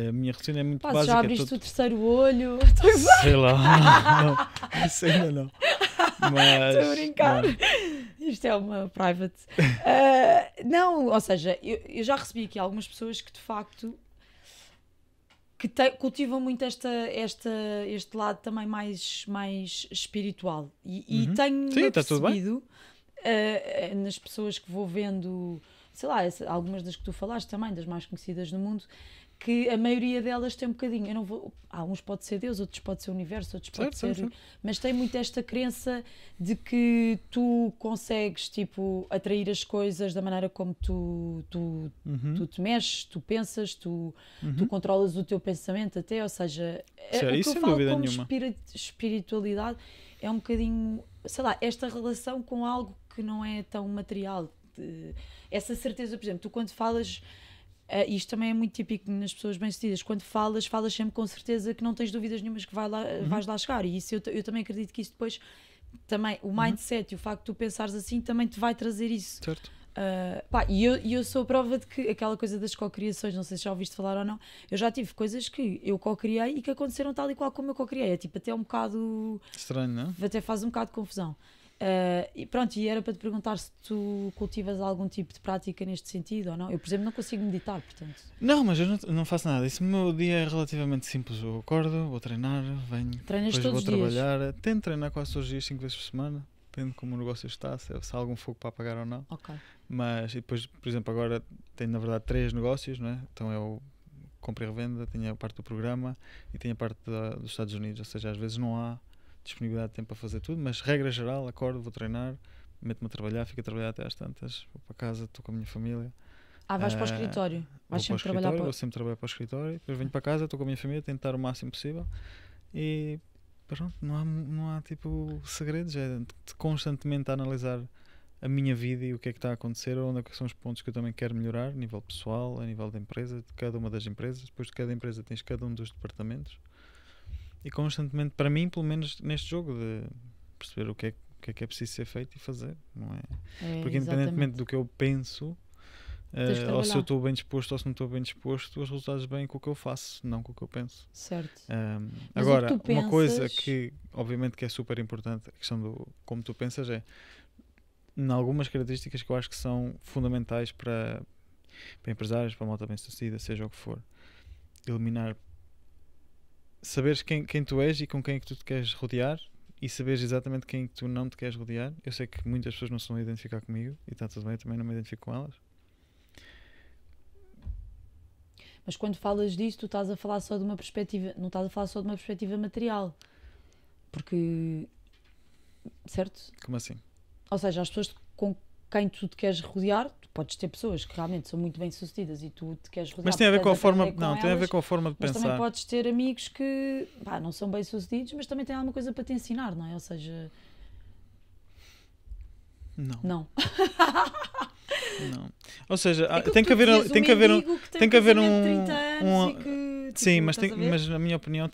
A minha rotina é muito Pá, se básica. já abriste o terceiro olho? Sei lá, não. Isso ainda não. Mas, Estou a brincar. não. Isto é uma private. Não, ou seja, eu já recebi aqui algumas pessoas que de facto que cultivam muito este lado também mais espiritual. E Uhum. tenho Sim, está tudo bem. percebido nas pessoas que vou vendo, sei lá, algumas das que tu falaste também, das mais conhecidas no mundo, que a maioria delas tem um bocadinho, eu não vou, uns pode ser Deus, outros pode ser o universo, outros pode ser, Certo. mas tem muito esta crença de que tu consegues, tipo, atrair as coisas da maneira como tu te mexes, tu pensas, tu controlas o teu pensamento até, ou seja, o que isso eu sem falo dúvida como nenhuma. espiritualidade é um bocadinho, sei lá, esta relação com algo que não é tão material, essa certeza, por exemplo, tu quando falas, isto também é muito típico nas pessoas bem-sucedidas, quando falas sempre com certeza que não tens dúvidas nenhumas que vais lá chegar, e isso eu também acredito que isso depois, também, o mindset e o facto de tu pensares assim também te vai trazer isso. Certo. E eu sou a prova de que aquela coisa das co-criações, não sei se já ouviste falar ou não, eu já tive coisas que eu co-criei e que aconteceram tal e qual como eu co-criei, é tipo até um bocado Estranho, não é? até faz um bocado de confusão. E pronto, e era para te perguntar se tu cultivas algum tipo de prática neste sentido ou não. Eu, por exemplo, não consigo meditar, portanto. Não, mas eu não faço nada. Isso, o meu dia é relativamente simples. Eu acordo, vou treinar, venho, Treinas depois todos vou os dias? trabalhar. Tento treinar quase todos os dias, 5 vezes por semana. Depende de como o negócio está, se há algum fogo para apagar ou não. Ok. Mas, e depois, por exemplo, agora tenho na verdade 3 negócios, não é? Então é o compra e revenda, tenho a parte do programa e tenho a parte dos Estados Unidos. Ou seja, às vezes não há disponibilidade de tempo para fazer tudo, mas regra geral, acordo, vou treinar, meto-me a trabalhar, fico a trabalhar até às tantas, vou para casa, estou com a minha família. Vais para o escritório? Vais sempre trabalhar Vou sempre trabalhar para o escritório, depois venho para casa, estou com a minha família, tento estar o máximo possível e pronto, não há tipo segredos, é constantemente a analisar a minha vida e o que é que está a acontecer, onde é que são os pontos que eu também quero melhorar, a nível pessoal, a nível da empresa, de cada uma das empresas. Depois de cada empresa tens cada um dos departamentos. E constantemente, para mim, pelo menos neste jogo, de perceber o que é preciso ser feito e fazer, não é? Porque independentemente do que eu penso, ou se eu estou bem disposto ou se não estou bem disposto, os resultados vêm com o que eu faço, não com o que eu penso. Certo. Agora, uma coisa que obviamente que é super importante, a questão do como tu pensas em algumas características que eu acho que são fundamentais para empresários, para a malta bem-sucedida, seja o que for. Eliminar, saberes quem tu és e com quem é que tu te queres rodear, e saberes exatamente quem é que tu não te queres rodear. Eu sei que muitas pessoas não se vão identificar comigo e está tudo bem, eu também não me identifico com elas. Mas quando falas disso, tu estás a falar só de uma perspectiva, não estás a falar só de uma perspectiva material. Porque, certo? Como assim? Ou seja, as pessoas com quem tu te queres rodear, tu podes ter pessoas que realmente são muito bem-sucedidas e tu te queres rodear. Mas tem a ver com a forma, tem a ver com a forma de mas pensar. Mas também podes ter amigos que não são bem-sucedidos, mas também têm alguma coisa para te ensinar, não é? Ou seja... Não. Não. Não. Ou seja, é tem que haver um que, sim, mas na minha opinião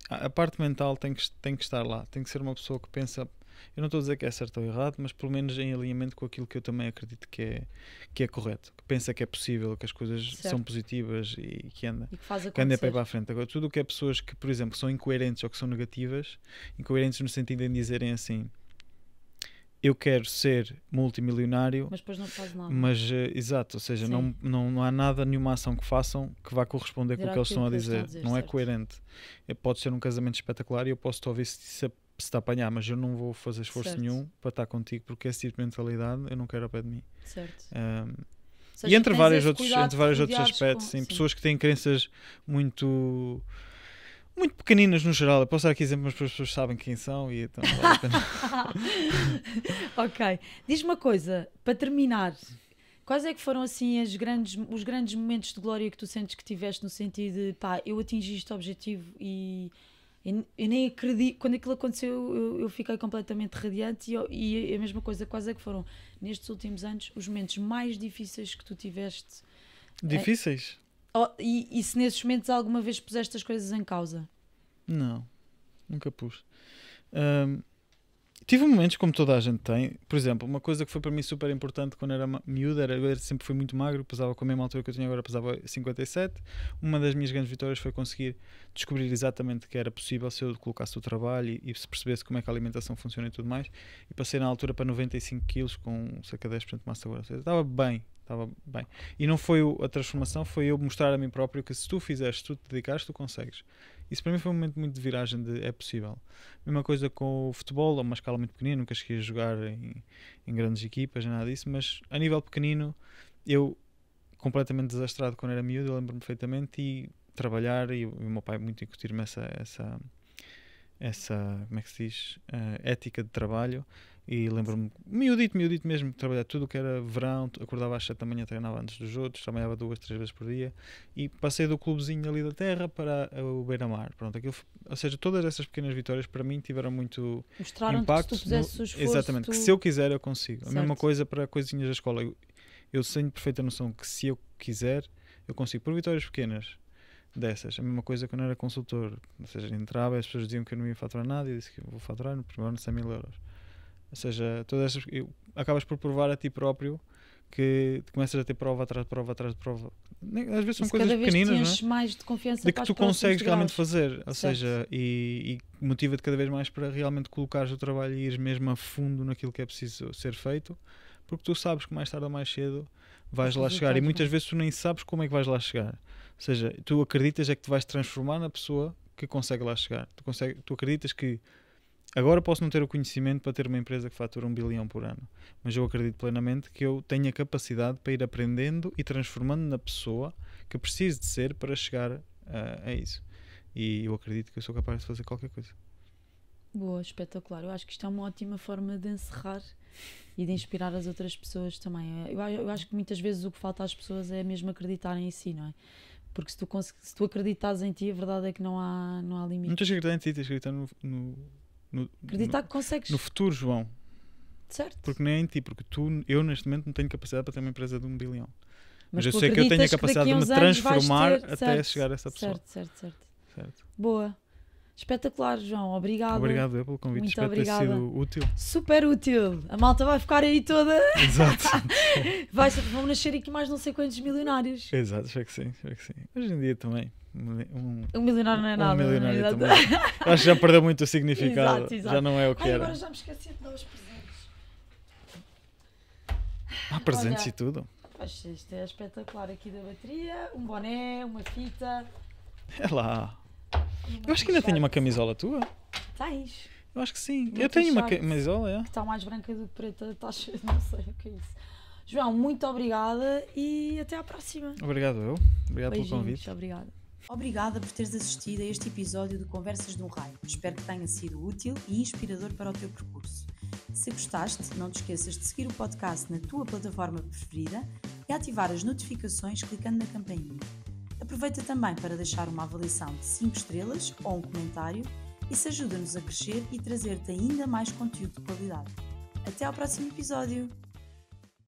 a parte mental tem que estar lá. Tem que ser uma pessoa que pensa, eu não estou a dizer que é certo ou errado, mas pelo menos em alinhamento com aquilo que eu também acredito que é correto, que pensa que é possível, que as coisas são positivas e que anda para ir para a frente. Agora, tudo o que é pessoas que, por exemplo, são incoerentes ou que são negativas, incoerentes no sentido de dizerem assim: eu quero ser multimilionário, mas depois não faz nada. Mas, exato, ou seja, não há nada, nenhuma ação que façam que vá corresponder com o que eles estão a dizer. Não é coerente. Pode ser um casamento espetacular e eu posso te ouvir se te apanhar, mas eu não vou fazer esforço nenhum para estar contigo, porque esse tipo de mentalidade eu não quero ao pé de mim. Certo. E entre vários outros aspectos, pessoas que têm crenças muito pequeninas no geral. Eu posso dar aqui exemplos, mas as pessoas sabem quem são e então vale a pena. Ok. Diz-me uma coisa, para terminar, quais é que foram assim os grandes momentos de glória que tu sentes que tiveste, no sentido de eu atingi este objetivo e eu nem acredito, quando aquilo aconteceu eu fiquei completamente radiante e a mesma coisa, quais é que foram nestes últimos anos os momentos mais difíceis que tu tiveste? Difíceis? E se nesses momentos alguma vez puseste as coisas em causa? Não, nunca pus. Tive momentos como toda a gente tem. Por exemplo, uma coisa que foi para mim super importante quando era miúdo, eu sempre fui muito magro, pesava com a mesma altura que eu tinha agora, pesava 57. Uma das minhas grandes vitórias foi conseguir descobrir exatamente que era possível se eu colocasse o trabalho e se percebesse como é que a alimentação funciona e tudo mais. E passei na altura para 95 kg com cerca de 10% de massa gorda. Estava bem. E não foi a transformação, foi eu mostrar a mim próprio que se tu fizeres, se tu te dedicares, tu consegues. Isso para mim foi um momento muito de viragem de é possível. Mesma coisa com o futebol, a uma escala muito pequenina, nunca cheguei a jogar em grandes equipas, nada disso, mas a nível pequenino, eu completamente desastrado quando era miúdo, eu lembro-me perfeitamente, e trabalhar, e o meu pai muito incutir-me essa como é que se diz, ética de trabalho. E lembro-me, miudito mesmo, trabalhar tudo o que era verão, acordava às 7 da manhã, treinava antes dos outros, trabalhava 2, 3 vezes por dia e passei do clubezinho ali da terra para o Beira-Mar. Pronto, ou seja, todas essas pequenas vitórias para mim tiveram muito impacto. Que se tu pusesse o esforço, exatamente, que se eu quiser eu consigo. Certo. A mesma coisa para coisinhas da escola. Eu tenho perfeita noção que se eu quiser, eu consigo. Por vitórias pequenas dessas. A mesma coisa quando eu era consultor. Ou seja, entrava e as pessoas diziam que eu não ia faturar nada e eu disse que eu vou faturar no primeiro ano 100 mil euros. Ou seja, todas essas, acabas por provar a ti próprio que começas a ter prova atrás de prova atrás de prova. Às vezes são coisas pequeninas, não é? Mais de confiança de que tu consegues realmente fazer. Ou certo. Seja, e motiva-te cada vez mais para realmente colocares o trabalho e ires mesmo a fundo naquilo que é preciso ser feito, porque tu sabes que mais tarde ou mais cedo vais lá chegar. E muitas vezes tu nem sabes como é que vais lá chegar. Ou seja, tu acreditas é que te vais transformar na pessoa que consegue lá chegar. Tu acreditas que agora posso não ter o conhecimento para ter uma empresa que fatura 1 bilhão por ano, mas eu acredito plenamente que eu tenho a capacidade para ir aprendendo e transformando na pessoa que preciso de ser para chegar a isso. E eu acredito que eu sou capaz de fazer qualquer coisa. Boa, espetacular. Eu acho que isto é uma ótima forma de encerrar e de inspirar as outras pessoas também. Eu acho que muitas vezes o que falta às pessoas é mesmo acreditarem em si, não é? Porque se tu acreditas em ti, a verdade é que não há limite. Não tens que acreditar em ti, tens que acreditar acreditar que consegues. No futuro, João. Certo. Porque nem em ti, porque eu neste momento não tenho capacidade para ter uma empresa de 1 bilhão. Mas eu tu sei que eu tenho a acreditas que capacidade de daqui me a uns anos vais transformar ter- até certo, chegar a essa pessoa. Certo. Certo. Boa. Espetacular, João. Obrigada. Obrigado eu pelo convite. Muito Espero obrigada. ter sido útil. Super útil. A malta vai ficar aí toda. Exato. Vão nascer aqui mais não sei quantos milionários. Exato, espero que sim. Hoje em dia também. Um milionário não é nada. milionário não é? também. Acho que já perdeu muito o significado. Exato. Já não é o que Ai, era. agora já me esqueci de dar os presentes. Presentes Olha, e tudo. Poxa, isto é espetacular aqui da bateria. Um boné, uma fita. É lá. Eu acho que ainda tenho uma camisola tua. Tens. Eu acho que sim. Uma Eu tenho uma t-shirt. camisola, é. Que está mais branca do que preta. Está cheia, não sei o que é isso. João, muito obrigada e até à próxima. Obrigado eu. Obrigado pelo Beijinhos, convite. obrigada. Obrigada por teres assistido a este episódio de Conversas de um Raio. Espero que tenha sido útil e inspirador para o teu percurso. Se gostaste, não te esqueças de seguir o podcast na tua plataforma preferida e ativar as notificações clicando na campainha. Aproveita também para deixar uma avaliação de 5 estrelas ou um comentário. Isso ajuda-nos a crescer e trazer-te ainda mais conteúdo de qualidade. Até ao próximo episódio!